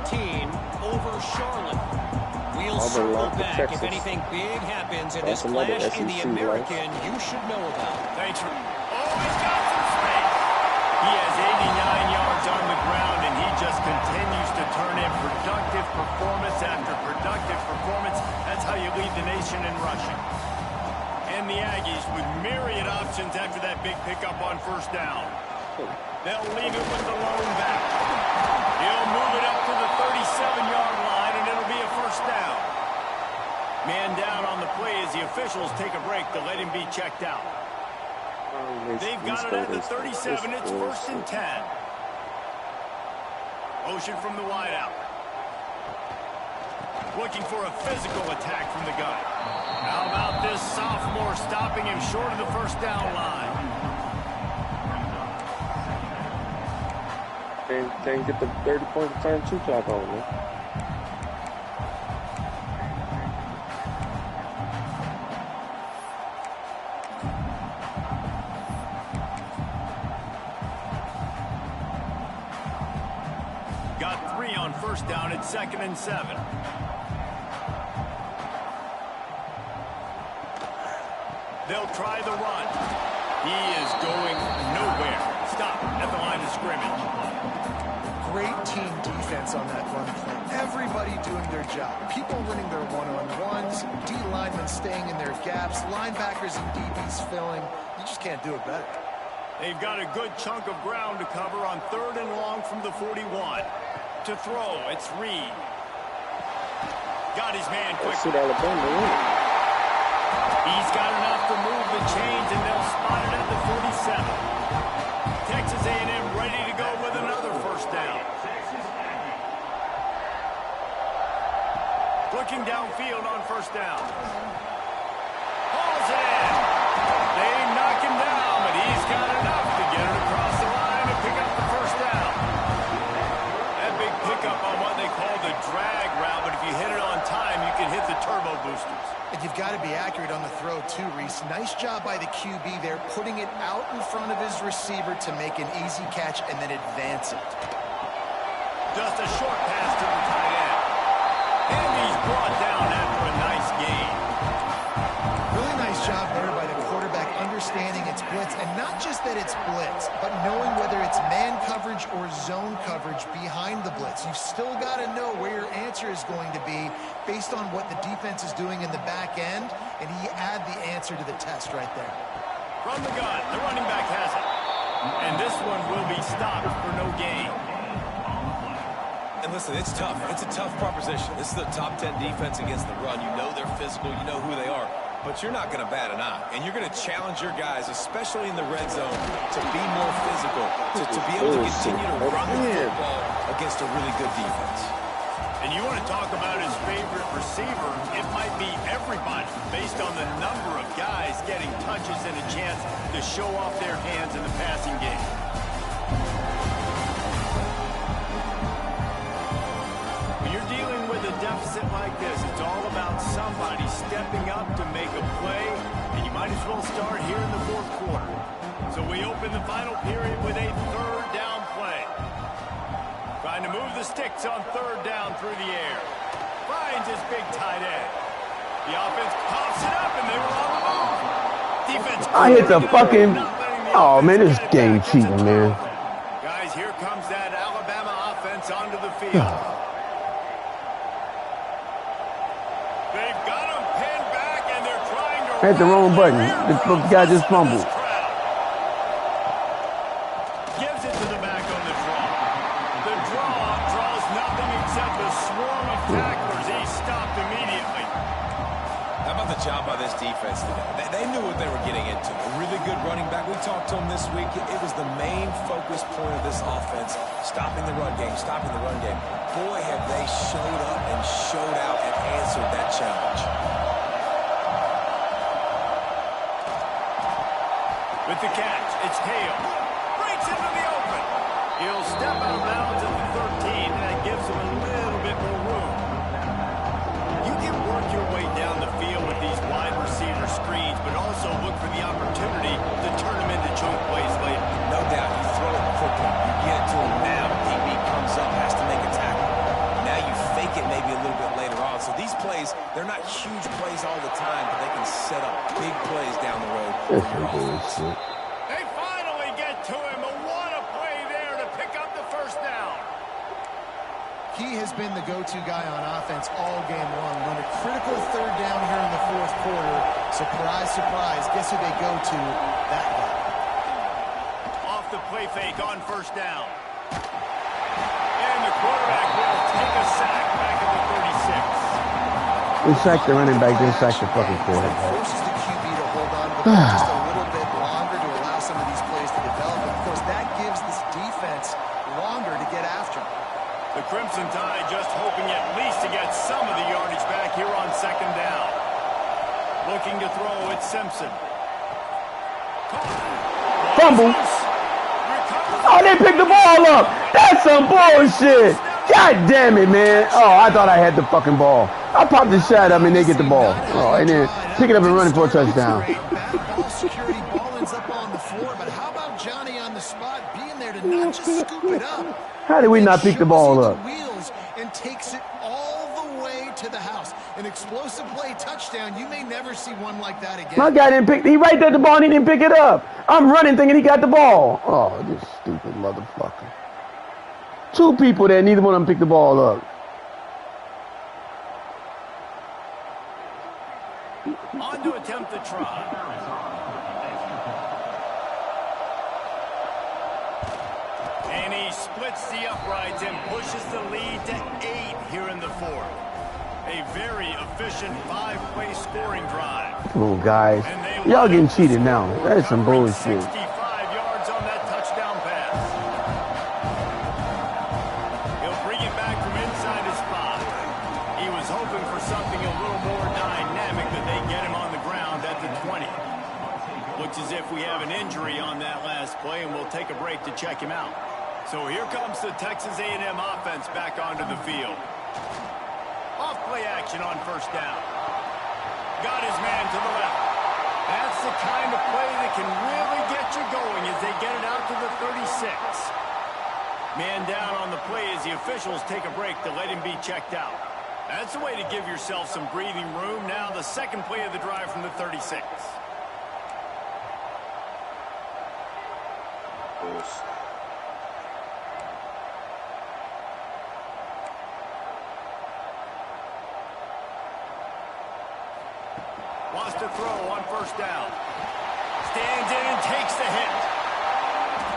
14 over Charlotte. We'll circle back if anything big happens in this clash in the American you should know about. Thanks for... Oh, he's got some space. He has 89 yards on the ground, and he just continues to turn in productive performance after productive performance. That's how you lead the nation in rushing. And the Aggies with myriad options after that big pickup on first down. They'll leave it with the lone back. He'll move it up to the 37-yard line, and it'll be a first down. Man down on the play as the officials take a break to let him be checked out. They've got it at the 37. It's first and 10. Motion from the wideout. Looking for a physical attack from the gun. How about this sophomore stopping him short of the first down line? Can't get the 30-point time 2 clock on, man. Got 3 on first down at 2nd and 7. They'll try the run. He is going nowhere. Stop at the line of scrimmage. Great team defense on that run play. Everybody doing their job. People running their one-on-ones, D linemen staying in their gaps, linebackers and DBs filling. You just can't do it better. They've got a good chunk of ground to cover on 3rd and long from the 41. To throw, it's Reed. Got his man quickly. He's got enough to move the chains, and they'll spot it at the 47. Texas A&M ready to go with another first down. Looking downfield on first down. Hauls it in. They knock him down, but he's got enough to get it across the line and pick up the first down. That big pickup on what they call the drag route, but if you hit it on time, you can hit the turbo boosters. And you've got to be accurate on the throw, too, Reese. Nice job by the QB there, putting it out in front of his receiver to make an easy catch and then advance it. Just a short pass to the tight end. And he's brought down after a nice gain. Really nice job there by the quarterback understanding it's blitz, and not just that it's blitz, but knowing whether it's man coverage or zone coverage behind the blitz. You've still got to know where your answer is going to be based on what the defense is doing in the back end, and he add the answer to the test right there. From the gun, the running back has it. And this one will be stopped for no gain. And listen, it's tough. It's a tough proposition. This is the top 10 defense against the run. You know they're physical. You know who they are. But you're not going to bat an eye. And you're going to challenge your guys, especially in the red zone, to be more physical, to be able to continue to run the football against a really good defense. And you want to talk about his favorite receiver, it might be everybody, based on the number of guys getting touches and a chance to show off their hands in the passing game. When you're dealing with a deficit like this, it's all about somebody stepping up to make a play, and you might as well start here in the 4th quarter. So we open the final period with a 3rd down play. Trying to move the sticks on third down through the air. Finds his big tight end. The offense pops it up, and they were on the move. Defense. I hit the fucking... Oh, man, this game cheating, man. Guys, here comes that Alabama offense onto the field. They've got him pinned back, and they're trying to... Hit the wrong button. This guy just fumbled. Gives it to the back on the draw. The draw draws nothing except a swarm of tacklers. He's stopped immediately. How about the job by this defense today? They knew what they were getting into. A really good running back. We talked to him this week. It was the main focus point of this offense, stopping the run game, stopping the run game. Boy, have they showed up and showed out and answered that challenge. With the catch, it's Hale. Breaks into the open. He'll step out of bounds at the 13, and that gives him a little bit more room. You can work your way down the field with these wide receiver screens, but also look for the opportunity to turn them into chunk plays later. No doubt, you throw it quickly. You get it to him now. DB comes up, has to make a tackle. Now you fake it maybe a little bit later on. So these plays, they're not huge plays all the time, but they can set up big plays down the road. They finally get to him. What a play there to pick up the first down. He has been the go-to guy on offense all game long. On a critical third down here in the fourth quarter, surprise, surprise, guess who they go to? That guy. Off the play fake on first down. And the quarterback will take a sack back at the 36. We sacked the running back, then sacked the fucking quarterback. Forces the QB to hold on to the ball just a little bit longer to allow some of these plays to develop. And of course, that gives this defense longer to get after him. The Crimson Tide just hoping at least to get some of the yardage back here on second down. Looking to throw, it's Simpson. Fumble. Oh, they picked the ball up. That's some bullshit. God damn it, man. Oh, I thought I had the fucking ball. I popped the shot up and they get the ball. Oh, and then pick it up and run it for a touchdown. Ball security, ball ends up on the floor, but how about Johnny on the spot being there to not just scoop it up? How did we not pick the ball up? Wheels and takes it all the way to the house. An explosive play touchdown. You may never see one like that again. My guy didn't pick. He right there at the ball and he didn't pick it up. I'm running thinking he got the ball. Oh, this stupid motherfucker. Two people there, neither one of them picked the ball up. On to attempt the try. And he splits the uprights and pushes the lead to 8 here in the fourth. A very efficient 5-play scoring drive. Come on, guys. Y'all getting cheated now. That is some bullshit. 65 yards on that touchdown pass. He'll bring it back from inside his 5. He was hoping for something a little more dynamic, but they get him on the ground at the 20. Looks as if we have an injury on that last play, and we'll take a break to check him out. So here comes the Texas A&M offense back onto the field. Off play action on first down. Got his man to the left. That's the kind of play that can really get you going as they get it out to the 36. Man down on the play as the officials take a break to let him be checked out. That's a way to give yourself some breathing room. Now the second play of the drive from the 36. Wants to throw on first down. Stands in and takes the hit.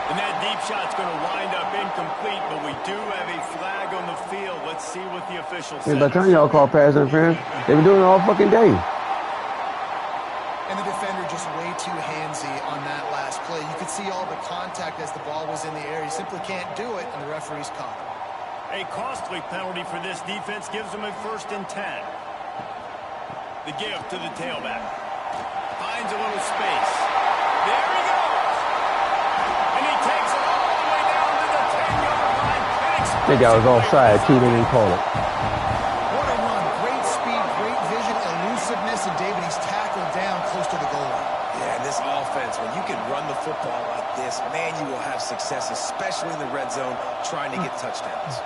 And that deep shot's going to wind up incomplete, but we do have a flag on the field. Let's see what the officials say. By the time y'all call pass interference, they've been doing it all fucking day. And the defender just way too handsy on that last play. You could see all the contact as the ball was in the air. He simply can't do it, and the referee's caught him. A costly penalty for this defense gives them a 1st and 10. The give to the tailback. Finds a little space. There he goes. And he takes it all the way down to the 10-yard line. I think I was offside, too. They didn't call it. What a run. Great speed, great vision, elusiveness, and David, he's tackled down close to the goal line. Yeah, this offense offense, when you can run the football like this, man, you will have success, especially in the red zone, trying to get touchdowns.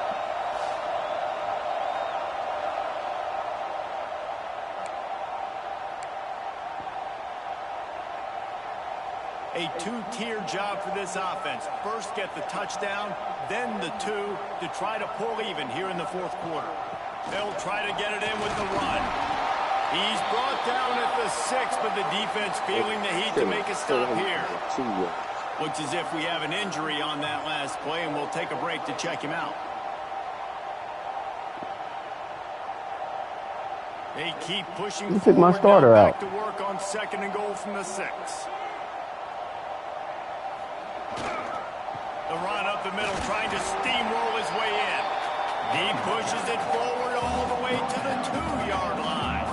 A two-tier job for this offense. First, get the touchdown, then the two to try to pull even here in the fourth quarter. They'll try to get it in with the run. He's brought down at the 6, but the defense feeling the heat to make a stop here. Looks as if we have an injury on that last play, and we'll take a break to check him out. They keep pushing. You took my starter out. Back to work on 2nd and goal from the 6. The run up the middle, trying to steamroll his way in. He pushes it forward all the way to the 2-yard line.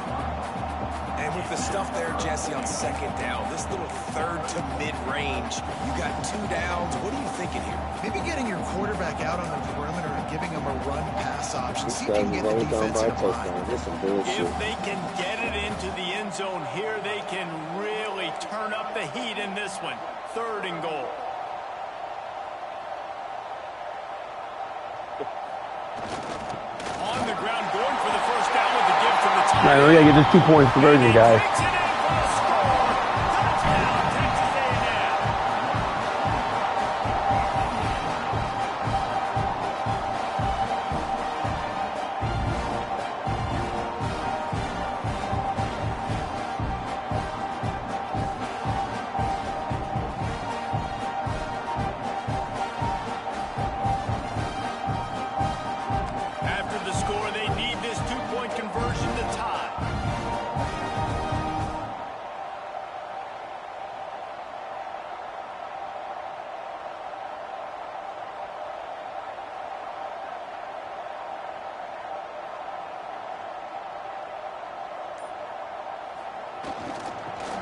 And with the stuff there, Jesse, on 2nd down, this little 3rd to mid-range, you got 2 downs. What are you thinking here? Maybe getting your quarterback out on the perimeter and giving him a run-pass option. See if you can get the defense in line. If they can get it into the end zone here, they can really turn up the heat in this one. 3rd and goal. On the ground, going for the first down with the give to the top. Man, we gotta get this 2-point conversion, guys.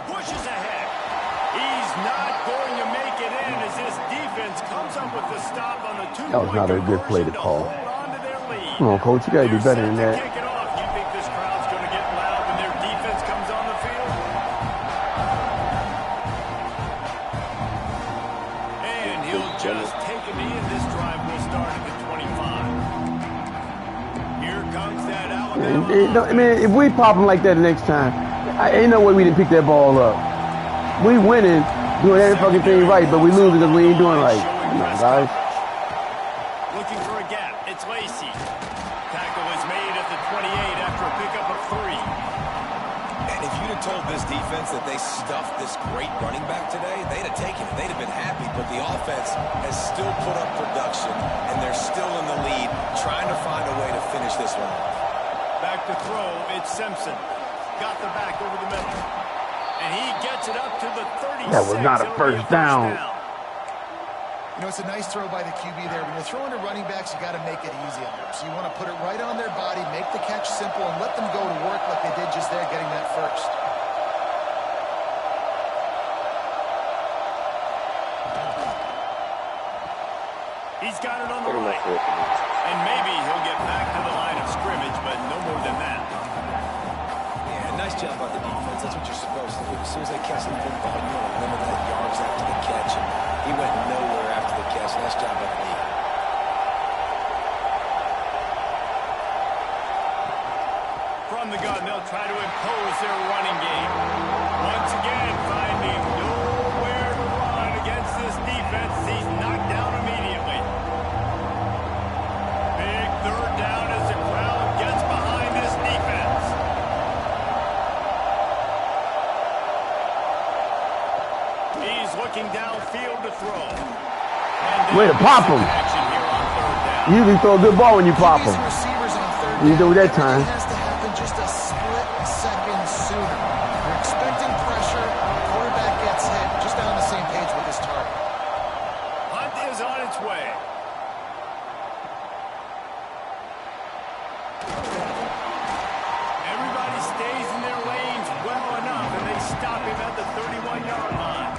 Pushes ahead. He's not going to make it in as this defense comes up with the stop on the 2-point. That was not a good play to call. Come on, coach, you gotta do better than that. Kick it off. You think this crowd's going to get loud when their defense comes on the field? And he'll just take a knee, and this drive will start at the 25. Here comes that Alabama. Man, if we pop them like that the next time, ain't no way we didn't pick that ball up. We winning, doing every fucking thing right, but we losing because we ain't doing right. Come on, guys. Looking for a gap. It's Lacey. Tackle is made at the 28 after a pickup of 3. And if you'd have told this defense that they stuffed this great running back today, they'd have taken it. They'd have been happy. But the offense has still put up production, and they're still in the lead, trying to find a way to finish this one off. Back to throw. It's Simpson. Got the back over the middle. And he gets it up to the 36. That was not a first down. You know, it's a nice throw by the QB there. When you're throwing to running backs, you got to make it easy on them. So you want to put it right on their body, make the catch simple, and let them go to work like they did just there, getting that first. He's got it on the right. And maybe he'll get back to the line of scrimmage, but no more than that. Yeah, nice job by the defense. That's what you're supposed to do. As soon as they catch the football, you want to limit that yards after the catch. And he went nowhere after the catch. Nice job by the league. From the gun, they'll try to impose their running game. Once again, finding nowhere to run against this defense. He's knocked down immediately. Big 3rd down as the crowd gets behind this defense. He's looking downfield to throw. Way to pop him. You usually throw a good ball when you pop him. You do that time. It has to happen just a split second sooner. You're expecting pressure. Quarterback gets hit. Just not on the same page with his target. Hunt is on its way. Everybody stays in their lanes well enough, and they stop him at the 31-yard line.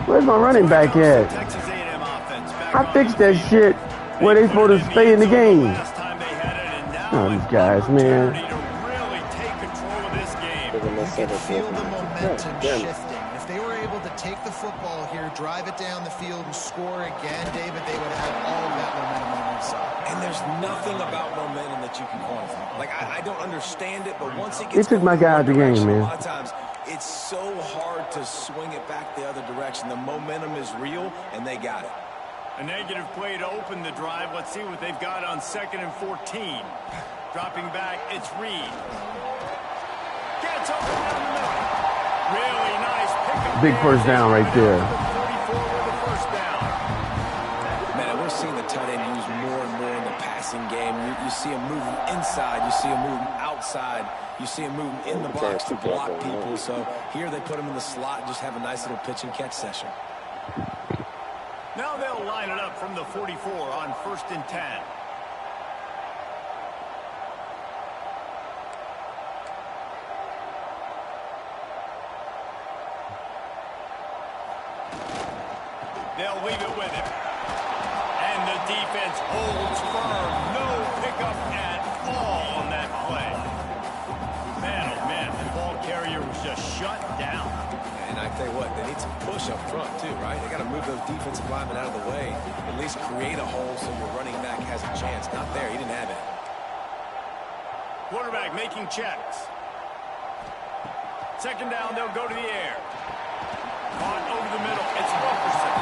Where's my running back at? Texas A&M offense back I fixed that shit where they supposed to stay in the game. last time they had it, and now Oh, these guys, man. to really take control of this game. You can feel the momentum shifting. If they were able to take the football here, drive it down the field, and score again, David, they would have all of that momentum on their side. And there's nothing about momentum that you can quantify. Like, I don't understand it, but once it He gets took my guy out the game, man. a lot of times it's so hard to swing it back the other direction. The momentum is real, and they got it. A negative play to open the drive. Let's see what they've got on 2nd and 14. Dropping back, it's Reed. Gets open down the middle. Really nice pickup. Big first down right there. 34 with the first down. Man, we're seeing the tight end used more and more in the passing game. You see him moving inside. You see him moving outside. You see him moving in the box to block people. So here they put him in the slot and just have a nice little pitch and catch session. Now they'll line it up from the 44 on 1st and 10. They'll leave it with him. And the defense holds firm. No pickup at all on that play. Man, oh man, the ball carrier was just shut down. And I tell you what, they need some push up front too, right? They got to move those defensive linemen out of the way, at least create a hole so your running back has a chance. Not there, he didn't have it. Quarterback making checks. 2nd down, they'll go to the air. Caught over the middle, it's Wilkerson.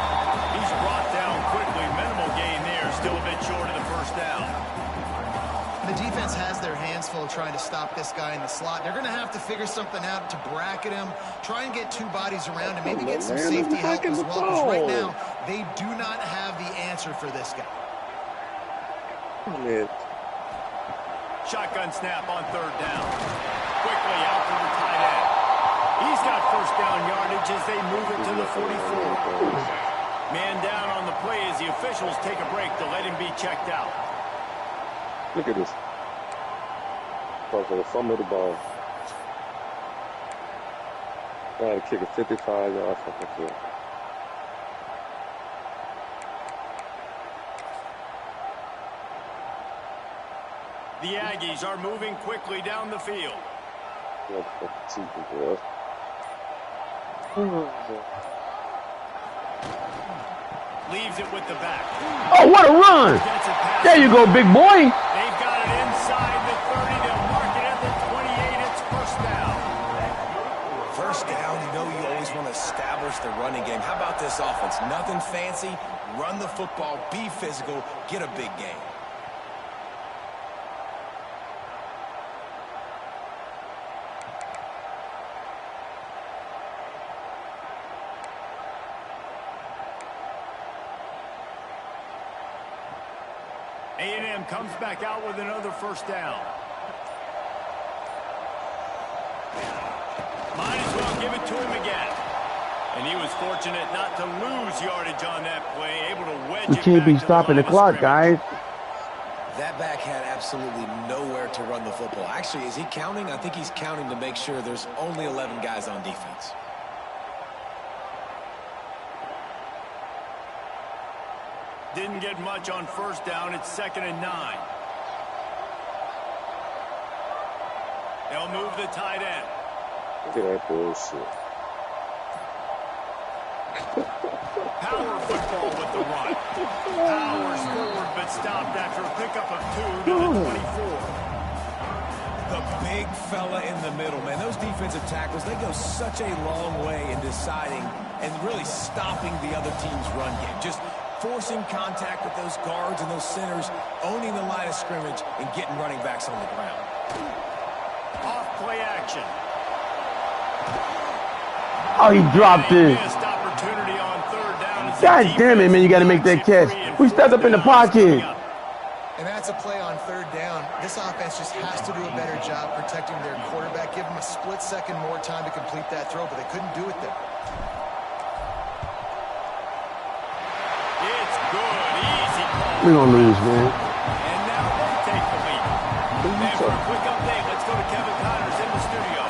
He's brought down quickly. Minimal gain there, still a bit short of the first down. The defense has their hands full trying to stop this guy in the slot. They're going to have to figure something out to bracket him, try and get 2 bodies around him, maybe get some safety help as well, because right now they do not have the answer for this guy. Shotgun snap on 3rd down. Quickly out to the tight end. He's got first down yardage as they move it to the 44. Man down on the play as the officials take a break to let him be checked out. Look at this. For the fumble of the ball. I had to kick a 55-yard fucking field. The Aggies are moving quickly down the field. Leaves it with the back. Oh, what a run! There you go, big boy. They've got it inside the 30. They'll mark it at the 28. It's first down. First down, you know you always want to establish the running game. How about this offense? Nothing fancy. Run the football, be physical, get a big game. A&M comes back out with another first down. Might as well give it to him again. And he was fortunate not to lose yardage on that play, able to wedge it back. You can't be stopping the clock, guys. That back had absolutely nowhere to run the football. Actually, is he counting? I think he's counting to make sure there's only 11 guys on defense. Didn't get much on first down. It's 2nd and 9. They'll move the tight end. Look at that bullshit. Power football with the run. Powers forward, but stopped after a pickup of 2 to the 24. The big fella in the middle, man. Those defensive tackles, they go such a long way in deciding and really stopping the other team's run game. Just forcing contact with those guards and those centers, owning the line of scrimmage, and getting running backs on the ground. Off play action. Oh, he dropped it. Missed opportunity on 3rd down. God damn it, man. You got to make that catch. We stepped up in the pocket. And that's a play on 3rd down. This offense just has to do a better job protecting their quarterback. Give him a split second more time to complete that throw, but they couldn't do it there. It's good. Easy call. We're going to lose, man. And now they take the lead. And for a quick update, let's go to Kevin Connors in the studio.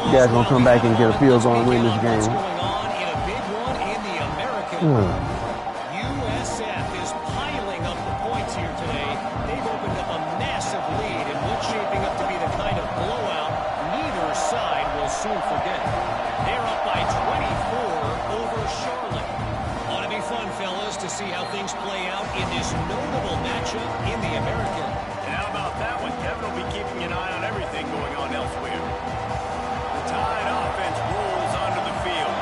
You guys going to come back and get a field goal and win this What's game. going on in a big one in the American? USF is piling up the points here today. They've opened up a massive lead in what's shaping up to be the kind of blowout neither side will soon forget. They're up by 24 this notable matchup in the American. And how about that one? Kevin will be keeping an eye on everything going on elsewhere. The Tide offense rolls onto the field.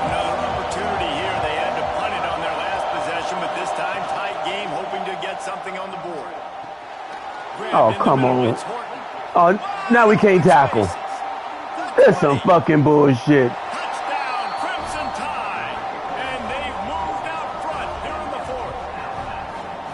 Another opportunity here. They had to punt it on their last possession, but this time tight game, hoping to get something on the board. Oh, come on. Oh, now we can't tackle. That's some fucking bullshit. Touchdown, Crimson Tide. And they've moved out front here in the fourth.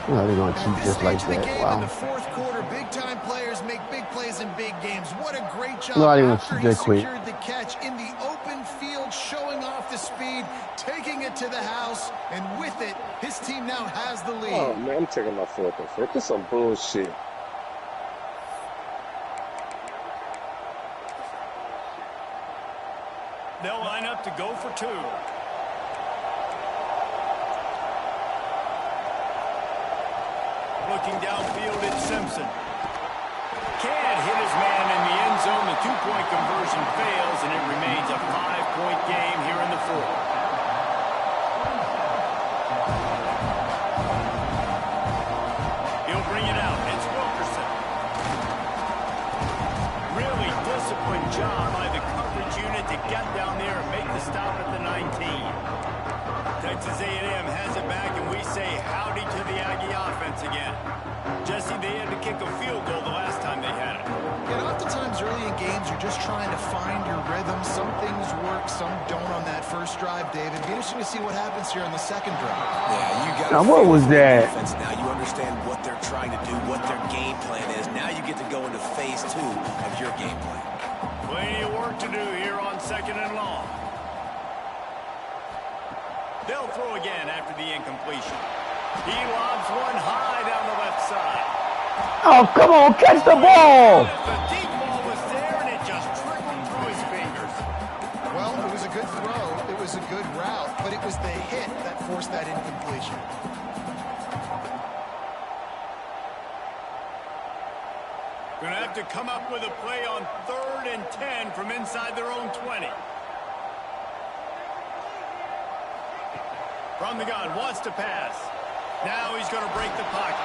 Oh, they're going to cheat just like that. Wow. In the fourth quarter, big-time players make big plays in big games. What a great job No, I didn't after cheat he that quick. secured the catch in the open field, showing off the speed, taking it to the house, and with it, his team now has the lead. Oh, man, I'm taking my 4th and 5th. That's some bullshit. They'll line up to go for 2. Looking downfield, it's Simpson. Can't hit his man in the end zone. The 2-point conversion fails, and it remains a 5-point game here in the fourth. He'll bring it out. It's Wilkerson. Really disciplined job by the coverage unit to get down there and make the stop at the 19. Texas A&M has it back, and we say howdy to the Aggie offense again. Jesse, they had to kick a field goal the last time they had it. And oftentimes early in games, you're just trying to find your rhythm. Some things work, some don't on that first drive, David. It'd be interesting to see what happens here on the second drive. Yeah, you got. Now, what was that? Now you understand what they're trying to do, what their game plan is. Now you get to go into phase 2 of your game plan. Plenty of work to do here on 2nd and long. They'll throw again after the incompletion. He lobs one high down the left side. Oh, come on, catch the ball. The deep ball was there, and it just trickled through his fingers. Well, it was a good throw. It was a good route, but it was the hit that forced that incompletion. Going to have to come up with a play on 3rd and 10 from inside their own 20. From the gun, wants to pass. Now he's going to break the pocket.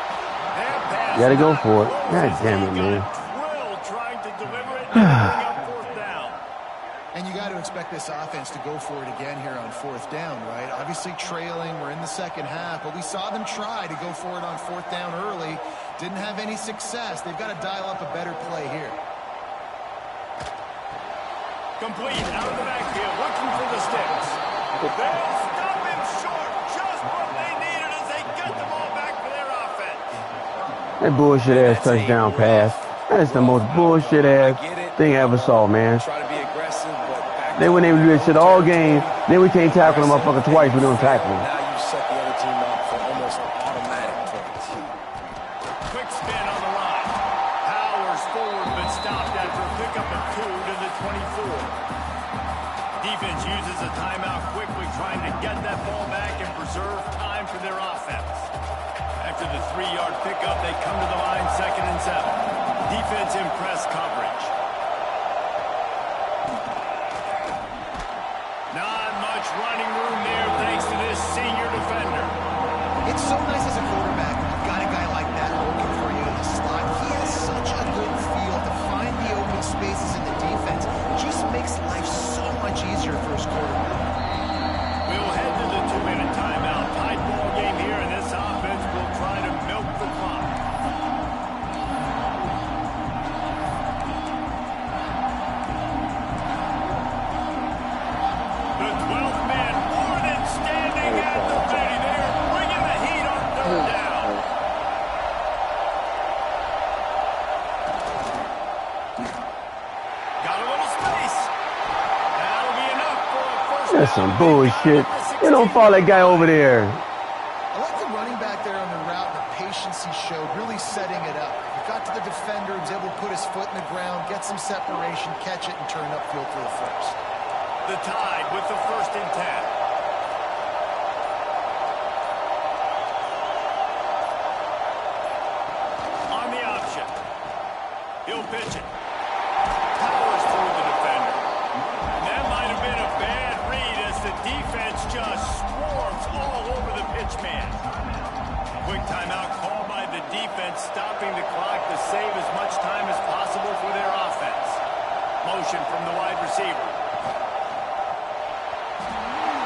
You got to go for it. God damn it, man. Trying to deliver it and bring up 4th down. And you got to expect this offense to go for it again here on 4th down, right? Obviously trailing, we're in the second half, but we saw them try to go for it on 4th down early. Didn't have any success. They've got to dial up a better play here. Complete out of the backfield, looking for the sticks. They'll stop him short. Just what they needed as they get the ball back for their offense. That bullshit ass touchdown pass. That's the most bullshit ass thing I ever saw, man. Try to be aggressive, but They wouldn't even do that shit all game. Then we can't tackle them motherfucker twice. We don't tackle them. now you set the other team up for almost automatic points. Quick spin on the line. Powers forward, but stopped after a pickup of 2 to the 24. Defense uses a timeout quickly, trying to get that ball back and preserve time for their offense. After the 3-yard pickup, they come to the line 2nd and 7. Defense in press coverage. Not much running room there thanks to this senior defender. It's so nice as a quarterback when you've got a guy like that working for you in the slot. He has such a good feel to find the open spaces in the defense. It just makes life so much easier for his quarterback. We'll head to the 2-minute timeout. Tight ball game here, and this offense will try to milk the clock. The 12th man, Warden, standing at the 30. They're bringing the heat on 3rd down. Got a little space. That'll be enough for a first That's down. some bullshit. You don't follow that guy over there. I like the running back there on the route and the patience he showed, really setting it up. He got to the defender, was able to put his foot in the ground, get some separation, catch it, and turn upfield for the first. The Tide with the 1st and 10. On the option. He'll pitch it. Powers through the defender. And that might have been a bad read as the defense just swarms all over the pitch man. Quick timeout call by the defense, stopping the clock to save as much time as possible for their offense. Motion from the wide receiver.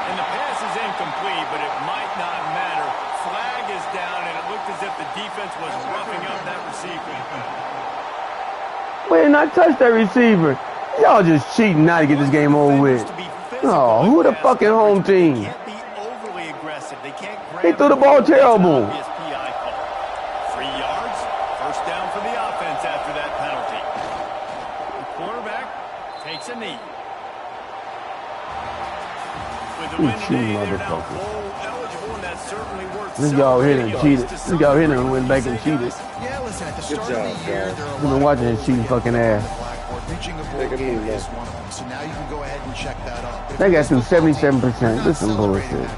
And the pass is incomplete, but it might not matter. Flag is down, and it looked as if the defense was roughing up that receiver. Wait, not touch that receiver. Y'all just cheating now to get this game over with. Oh, who the fucking home team? They can't be overly aggressive. They can't grab. They threw the ball terrible. 3 yards, first down for the offense after that penalty. The quarterback takes a knee. With the win today, they're now bowl eligible, and that's certainly worth this guy over here done cheated. This guy over here done went back and cheated. Yeah, listen, at the start of the year, there are We've been watching his cheating fucking ass. reaching a bowl game is one of them. So now you can go ahead and check that off. They got through 77%. This is some bullshit.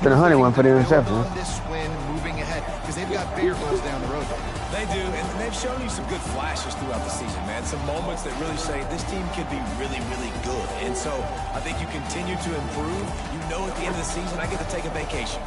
Been 101 for the interceptions. This win, moving ahead, because they've got bigger goals down the road. They do, and they've shown you some good flashes throughout the season, man. Some moments that really say this team could be really, really good. And so I think you continue to improve. You know at the end of the season, I get to take a vacation.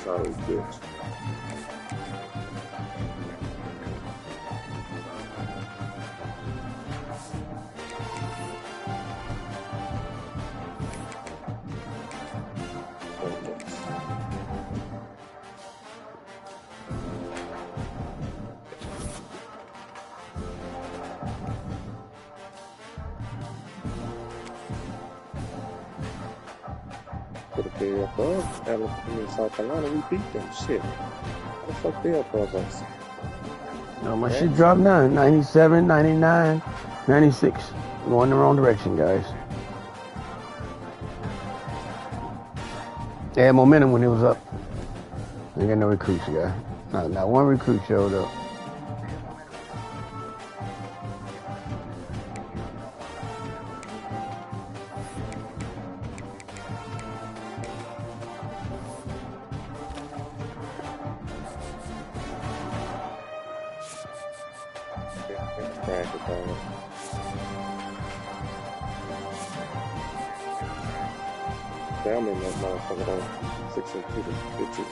Sorry, bitch. Could have been above Alabama and South Carolina. We beat them. Shit. How the fuck they above us? No, my shit dropped now. 97, 99, 96. Going the wrong direction, guys. They had momentum when it was up. They got no recruits, guy. Not one recruit showed up. I'm in that motherfucker on 6 and 2 bitches.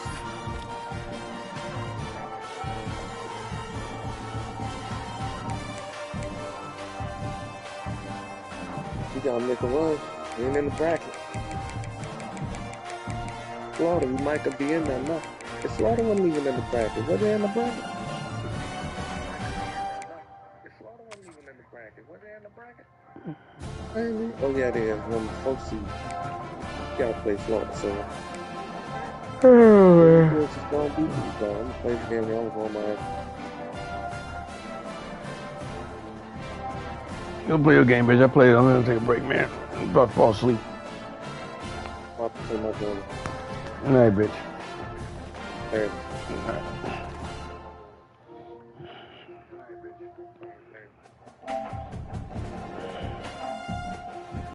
You gotta make a run. You ain't in the bracket. Florida, you might could be in there now. If Florida wasn't even in the bracket, were they in the bracket? If Florida wasn't even in the bracket, were they in the bracket? Oh yeah, they have one folks seed. Gotta play Florida, so. I'm gonna play the game. I'm going my ass. Go play your game, bitch. I played it. I'm gonna take a break, man. I'm about to fall asleep. I'll play my game. All right, bitch. Hey. All right.